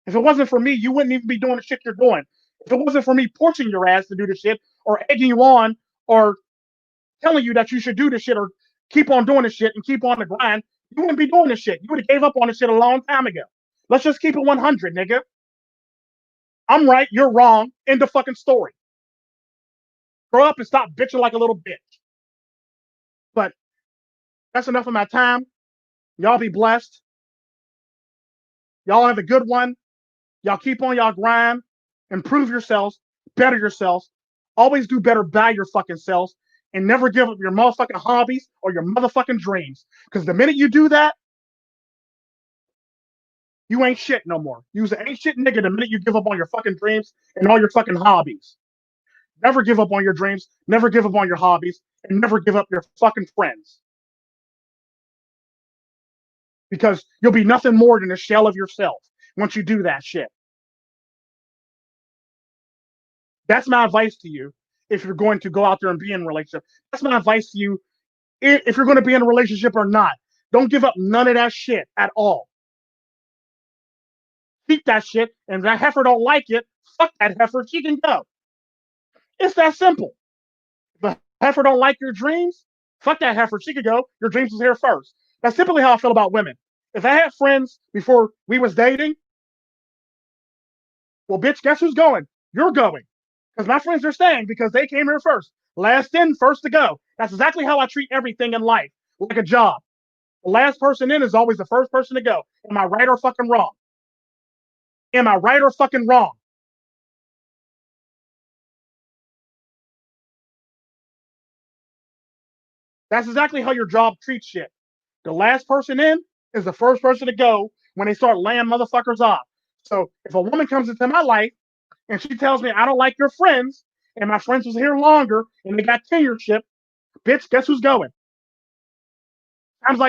Speaker 1: If it wasn't for me, you wouldn't even be doing the shit you're doing. If it wasn't for me pushing your ass to do the shit or egging you on or telling you that you should do this shit or keep on doing this shit and keep on the grind, you wouldn't be doing this shit. You would have gave up on this shit a long time ago. Let's just keep it 100, nigga. I'm right, you're wrong. End of fucking story. Grow up and stop bitching like a little bitch. But that's enough of my time. Y'all be blessed. Y'all have a good one. Y'all keep on y'all grind. Improve yourselves. Better yourselves. Always do better by your fucking selves. And never give up your motherfucking hobbies or your motherfucking dreams. Because the minute you do that, you ain't shit no more. You's an ain't shit nigga the minute you give up on your fucking dreams and all your fucking hobbies. Never give up on your dreams. Never give up on your hobbies. And never give up your fucking friends. Because you'll be nothing more than a shell of yourself once you do that shit. That's my advice to you if you're going to go out there and be in a relationship. That's my advice to you if you're going to be in a relationship or not. Don't give up none of that shit at all. Keep that shit, and if that heifer don't like it, fuck that heifer. She can go. It's that simple. If the heifer don't like your dreams, fuck that heifer. She could go. Your dreams was here first. That's typically how I feel about women. If I had friends before we was dating, well, bitch, guess who's going? You're going. Because my friends are staying because they came here first. Last in, first to go. That's exactly how I treat everything in life, like a job. The last person in is always the first person to go. Am I right or fucking wrong? Am I right or fucking wrong? That's exactly how your job treats shit. The last person in is the first person to go when they start laying motherfuckers off. So if a woman comes into my life and she tells me I don't like your friends and my friends was here longer and they got tenureship, bitch, guess who's going?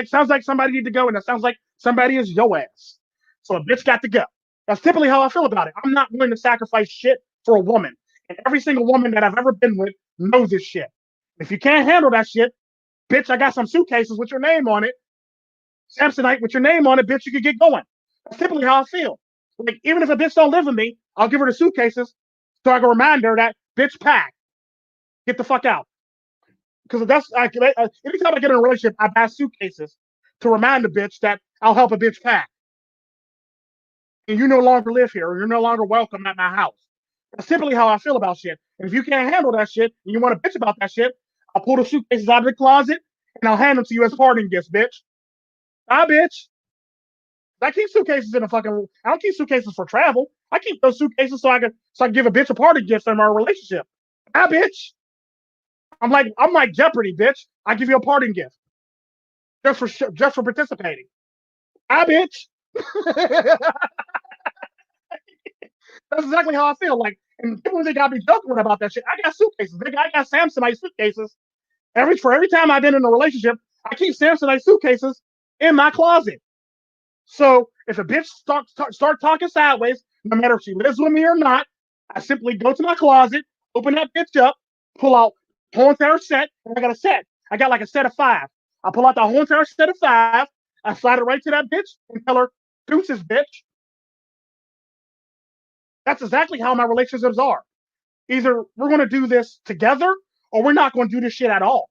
Speaker 1: Sounds like somebody need to go, and it sounds like somebody is your ass. So a bitch got to go. That's typically how I feel about it. I'm not willing to sacrifice shit for a woman. And every single woman that I've ever been with knows this shit. If you can't handle that shit, bitch, I got some suitcases with your name on it. Samsonite with your name on it, bitch, you could get going. That's typically how I feel. Like, even if a bitch don't live with me, I'll give her the suitcases so I can remind her that bitch pack. Get the fuck out. Because that's anytime I get in a relationship, I buy suitcases to remind the bitch that I'll help a bitch pack. And you no longer live here, or you're no longer welcome at my house. That's typically how I feel about shit. And if you can't handle that shit and you want to bitch about that shit, I'll pull the suitcases out of the closet and I'll hand them to you as parting gifts, bitch. Bye, bitch. I keep suitcases in a fucking. I don't keep suitcases for travel. I keep those suitcases so I can give a bitch a party gift in our relationship. Bye, bitch. I'm like Jeopardy, bitch. I give you a parting gift just for participating. Bye, bitch. That's exactly how I feel. Like, and people think I'll be joking about that shit. I got suitcases. I got Samsonite suitcases. For every time I've been in a relationship, I keep Samsonite suitcases in my closet. So if a bitch start talking sideways, no matter if she lives with me or not, I simply go to my closet, open that bitch up, pull out the whole entire set, and I got a set. I got like a set of 5. I pull out the whole entire set of 5. I slide it right to that bitch and tell her, "Deuces, bitch." That's exactly how my relationships are. Either we're going to do this together or we're not going to do this shit at all.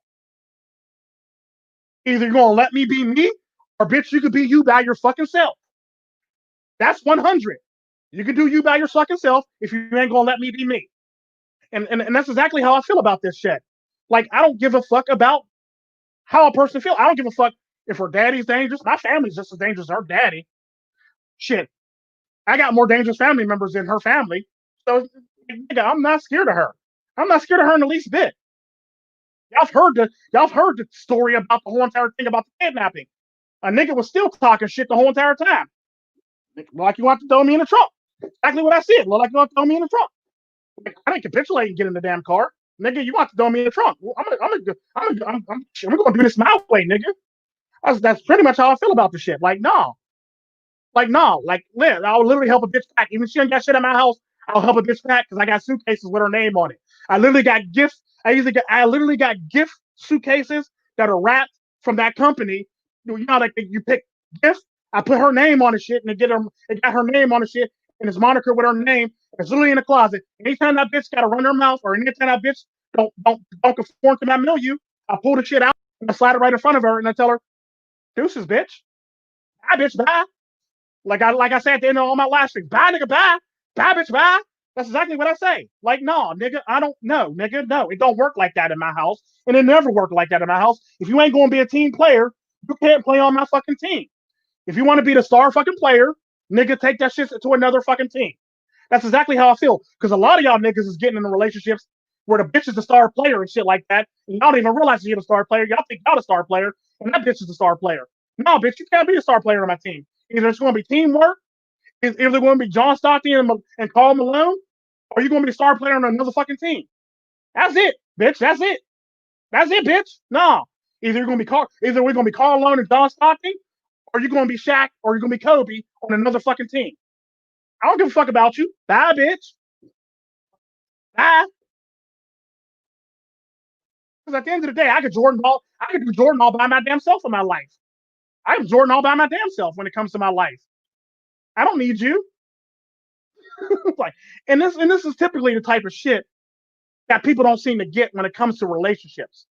Speaker 1: Either you're going to let me be me or bitch, you could be you by your fucking self. That's 100. You can do you by your fucking self if you ain't going to let me be me. And that's exactly how I feel about this shit. Like, I don't give a fuck about how a person feels. I don't give a fuck if her daddy's dangerous. My family's just as dangerous as her daddy. Shit. I got more dangerous family members than her family. So, nigga, I'm not scared of her. I'm not scared of her in the least bit. Y'all heard the story about the whole entire thing about the kidnapping. A nigga was still talking shit the whole entire time. Like you want to throw me in the trunk. Exactly what I said. Like you want to throw me in the trunk. Like, I didn't capitulate and get in the damn car. Nigga, you want to throw me in the trunk. Well, I'm gonna do this my way, nigga. That's pretty much how I feel about the shit. Like, no. Like, no. Like, I'll literally help a bitch pack. Even if she ain't got shit at my house, I'll help a bitch pack because I got suitcases with her name on it. I literally got gifts. I literally got gift suitcases that are wrapped from that company. You know, like you pick gifts. I put her name on the shit and it got her name on the shit and it's moniker with her name. It's literally in the closet. Anytime that bitch got to run her mouth or anytime that bitch don't conform to my milieu, I pull the shit out and I slide it right in front of her and I tell her, "Deuces, bitch. Bye, bitch. Bye." Like I said at the end of all my last things, "Bye, nigga. Bye. Bye, bitch. Bye." That's exactly what I say. Like, no, nigga, I don't know, nigga. No, it don't work like that in my house. And it never worked like that in my house. If you ain't gonna be a team player, you can't play on my fucking team. If you want to be the star fucking player, nigga, take that shit to another fucking team. That's exactly how I feel. Because a lot of y'all niggas is getting into relationships where the bitch is the star player and shit like that. And y'all don't even realize you're the star player. Y'all think y'all the star player, and that bitch is the star player. No, bitch, you can't be the star player on my team. Either it's going to be teamwork, it's either going to be John Stockton and Karl Malone, or you're going to be the star player on another fucking team. That's it, bitch. That's it. That's it, bitch. No. Either we're going to be Karl Malone and John Stockton, or you're going to be Shaq, or you're going to be Kobe on another fucking team. I don't give a fuck about you. Bye, bitch. Bye. Because at the end of the day, I could do Jordan all by my damn self in my life. I'm Jordan all by my damn self when it comes to my life. I don't need you. Like, and this is typically the type of shit that people don't seem to get when it comes to relationships.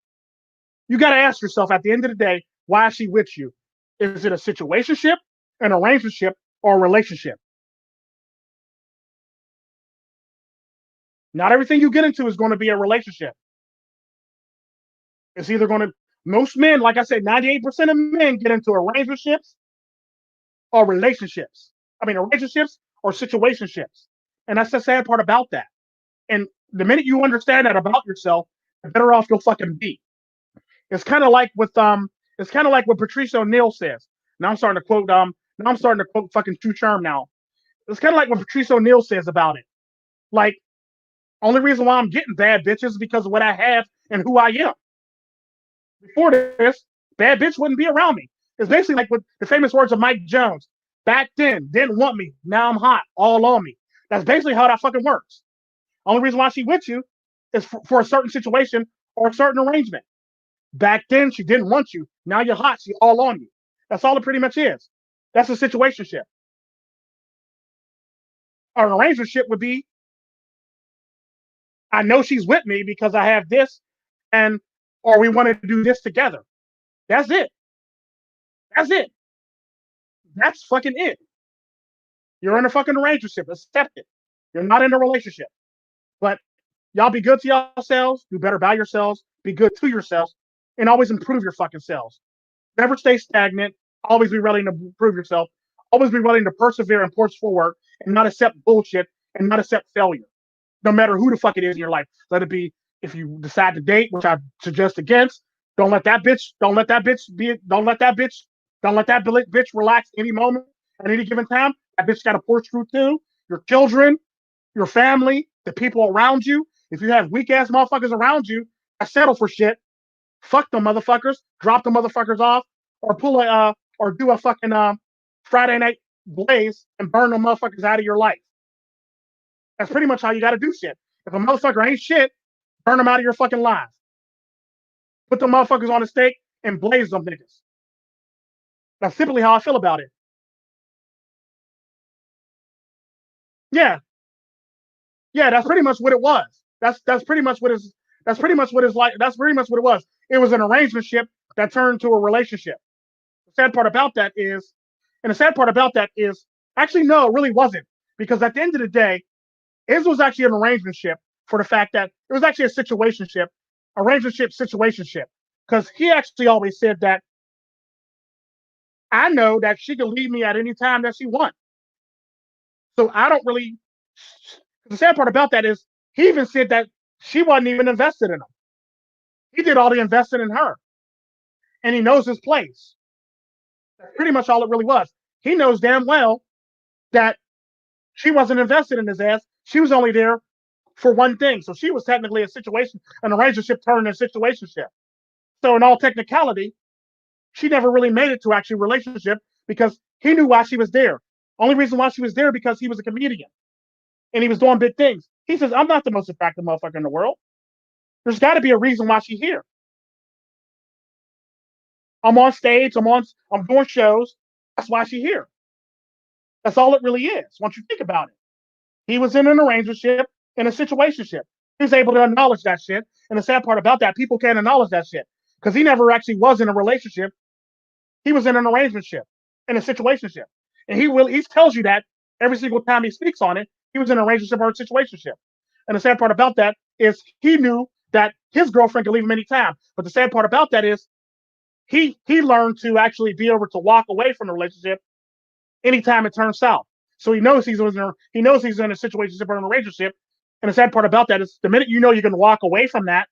Speaker 1: You got to ask yourself at the end of the day, why is she with you? Is it a situationship, an arrangementship, or a relationship? Not everything you get into is going to be a relationship. It's either going to, most men, like I said, 98% of men get into arrangementships or relationships. I mean, relationships or situationships. And that's the sad part about that. And the minute you understand that about yourself, the better off you'll fucking be. It's kind of like what Patrice O'Neal says. Now I'm starting to quote fucking True Charm now. It's kind of like what Patrice O'Neal says about it. Like, only reason why I'm getting bad bitches is because of what I have and who I am. Before this, bad bitch wouldn't be around me. It's basically like with the famous words of Mike Jones. Back then, didn't want me. Now I'm hot, all on me. That's basically how that fucking works. Only reason why she with you is for a certain situation or a certain arrangement. Back then, she didn't want you. Now you're hot. She all on you. That's all it pretty much is. That's a situationship. An arrangementship would be, I know she's with me because I have this, and or we want to do this together. That's it. That's it. That's fucking it. You're in a fucking arrangementship. Accept it. You're not in a relationship. But y'all be good to yourselves. Do better by yourselves. Be good to yourselves, and always improve your fucking selves. Never stay stagnant. Always be willing to improve yourself. Always be willing to persevere and push forward, and not accept bullshit and not accept failure. No matter who the fuck it is in your life. Let it be, if you decide to date, which I suggest against. Don't let that bitch. Don't let that bitch be. Don't let that bitch. Don't let that bitch relax any moment at any given time. That bitch got to push through too. Your children, your family, the people around you. If you have weak ass motherfuckers around you, I settle for shit. Fuck them motherfuckers. Drop the motherfuckers off, or pull or do a fucking Friday night blaze and burn them motherfuckers out of your life. That's pretty much how you got to do shit. If a motherfucker ain't shit, burn them out of your fucking lives. Put the motherfuckers on a stake and blaze them niggas. That's simply how I feel about it. Yeah, yeah, that's pretty much what it was. That's pretty much what is. That's pretty much what it's like. That's pretty much what it was. It was an arrangementship that turned to a relationship. The sad part about that is, and the sad part about that is, actually, no, it really wasn't. Because at the end of the day, his was actually an arrangementship for the fact that it was actually a situationship, situationship. Because he actually always said that I know that she can leave me at any time that she wants. So I don't really. The sad part about that is he even said that she wasn't even invested in him. He did all the investing in her, and he knows his place. That's pretty much all it really was. He knows damn well that she wasn't invested in his ass. She was only there for one thing. So she was technically an arrangementship turned into a situationship. So in all technicality, she never really made it to actually a relationship because he knew why she was there. Only reason why she was there because he was a comedian and he was doing big things. He says, I'm not the most attractive motherfucker in the world. There's got to be a reason why she's here. I'm on stage. I'm doing shows. That's why she's here. That's all it really is. Once you think about it, he was in an arrangementship, in a situationship. He was able to acknowledge that shit. And the sad part about that, people can't acknowledge that shit because he never actually was in a relationship. He was in an arrangementship, in a situationship, and he tells you that every single time he speaks on it. He was in an arrangementship or a situationship. And the sad part about that is he knew that his girlfriend could leave him anytime. But the sad part about that is he learned to actually be able to walk away from the relationship anytime it turns south. So he knows he's in a situation or an relationship. And the sad part about that is the minute you know you're going to walk away from that,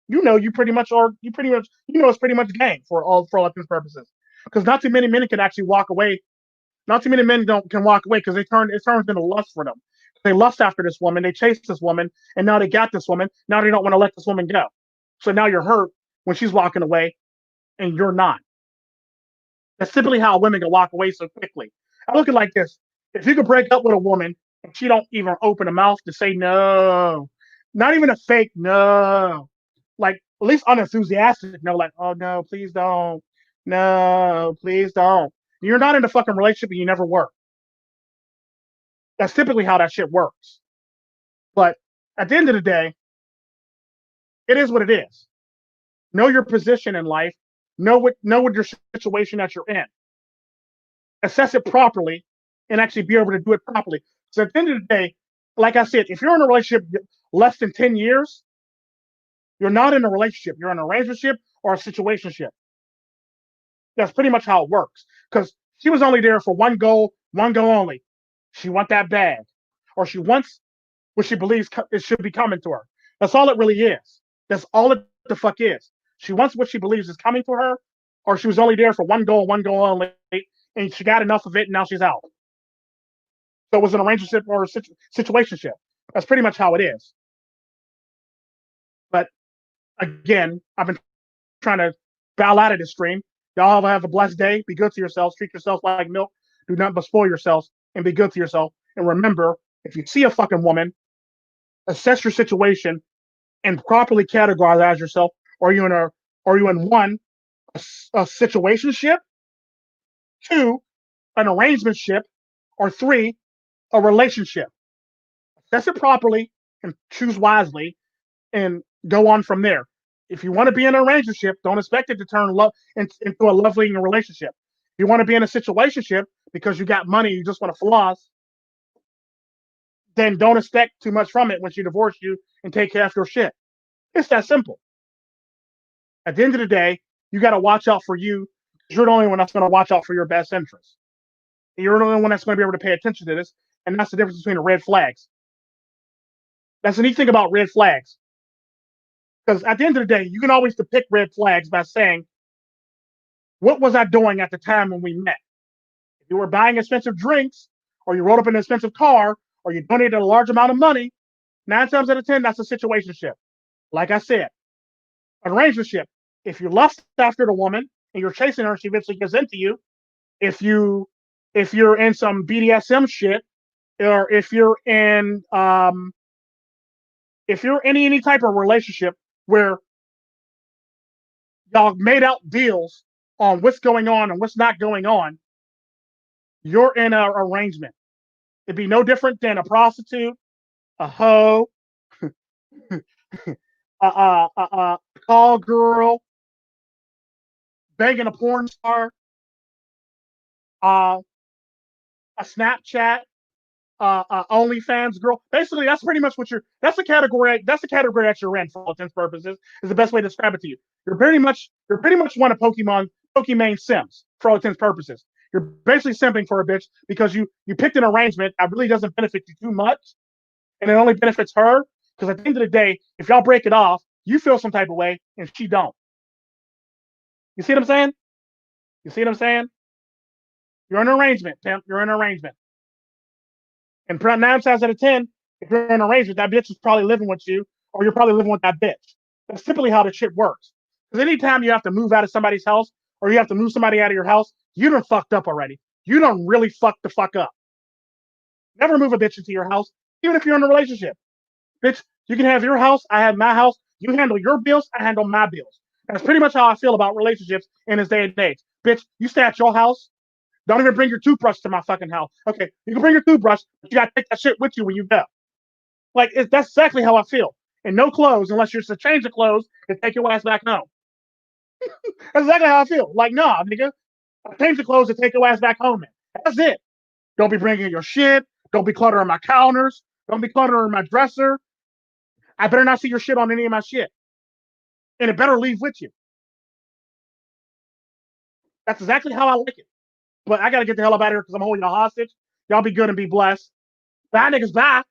Speaker 1: you pretty much it's pretty much game for all intents purposes. Because not too many men can actually walk away. Not too many men can walk away because it turns into lust for them. They lust after this woman, they chase this woman, and now they got this woman. Now they don't want to let this woman go. So now you're hurt when she's walking away, and you're not. That's typically how women can walk away so quickly. I look at it like this: if you could break up with a woman and she don't even open her mouth to say no, not even a fake no, like at least unenthusiastic no, like oh no, please don't, no, please don't. You're not in a fucking relationship and you never were. That's typically how that shit works. But at the end of the day, it is what it is. Know your position in life. Know what your situation that you're in. Assess it properly, and actually be able to do it properly. So at the end of the day, like I said, if you're in a relationship less than 10 years, you're not in a relationship. You're in an arrangementship or a situationship. That's pretty much how it works. Because she was only there for one goal only. She wants that bag, or she wants what she believes it should be coming to her. That's all it really is. That's all it the fuck is. She wants what she believes is coming to her, or she was only there for one goal only, and she got enough of it, and now she's out. So it was an arrangementship or a situationship. That's pretty much how it is. But again, I've been trying to bow out of this stream. Y'all have a blessed day. Be good to yourselves. Treat yourselves like milk. Do nothing but spoil yourselves and be good to yourself. And remember, if you see a fucking woman, assess your situation and properly categorize yourself. Are you in one, a situationship, two, an arrangementship, or three, a relationship. Assess it properly and choose wisely and go on from there. If you want to be in a relationship, don't expect it to turn into a lovely relationship. If you want to be in a situationship because you got money, you just want to floss, then don't expect too much from it when she divorces you and take care of your shit. It's that simple. At the end of the day, you got to watch out for you. You're the only one that's going to watch out for your best interests. You're the only one that's going to be able to pay attention to this, and that's the difference between the red flags. That's the neat thing about red flags. Because at the end of the day, you can always depict red flags by saying, what was I doing at the time when we met? If you were buying expensive drinks, or you rode up in an expensive car, or you donated a large amount of money, 9 times out of 10, that's a situationship. Like I said, an arrangementship. If you lust after the woman and you're chasing her and she eventually gets into you, if you if you're in some BDSM shit, or if you're in any type of relationship where y'all made out deals on what's going on and what's not going on, you're in an arrangement. It'd be no different than a prostitute, a hoe, a call girl, banging a porn star, uh, a Snapchat, OnlyFans girl. Basically, that's pretty much what you're. That's the category. That's the category that you're in for all intents and purposes. Is the best way to describe it to you. You're pretty much one of Pokemon Sims for all intents and purposes. You're basically simping for a bitch because you picked an arrangement that really doesn't benefit you too much, and it only benefits her. Because at the end of the day, if y'all break it off, you feel some type of way, and she don't. You see what I'm saying? You see what I'm saying? You're in an arrangement, pimp. You're in an arrangement. And 9 times out of 10, if you're in an arrangement, that bitch is probably living with you, or you're probably living with that bitch. That's typically how the shit works. Because anytime you have to move out of somebody's house, or you have to move somebody out of your house, you done fucked up already. You done really fucked the fuck up. Never move a bitch into your house, even if you're in a relationship. Bitch, you can have your house, I have my house. You handle your bills, I handle my bills. That's pretty much how I feel about relationships in this day and age. Bitch, you stay at your house. Don't even bring your toothbrush to my fucking house. Okay, you can bring your toothbrush, but you gotta take that shit with you when you go. Like, that's exactly how I feel. And no clothes unless you're to change the clothes and take your ass back home. That's exactly how I feel. Like, nah, nigga, change the clothes and take your ass back home, man. That's it. Don't be bringing your shit. Don't be cluttering my counters. Don't be cluttering my dresser. I better not see your shit on any of my shit. And it better leave with you. That's exactly how I like it. But I gotta get the hell up out of here because I'm holding a hostage. Y'all be good and be blessed. Bye, niggas. Bye.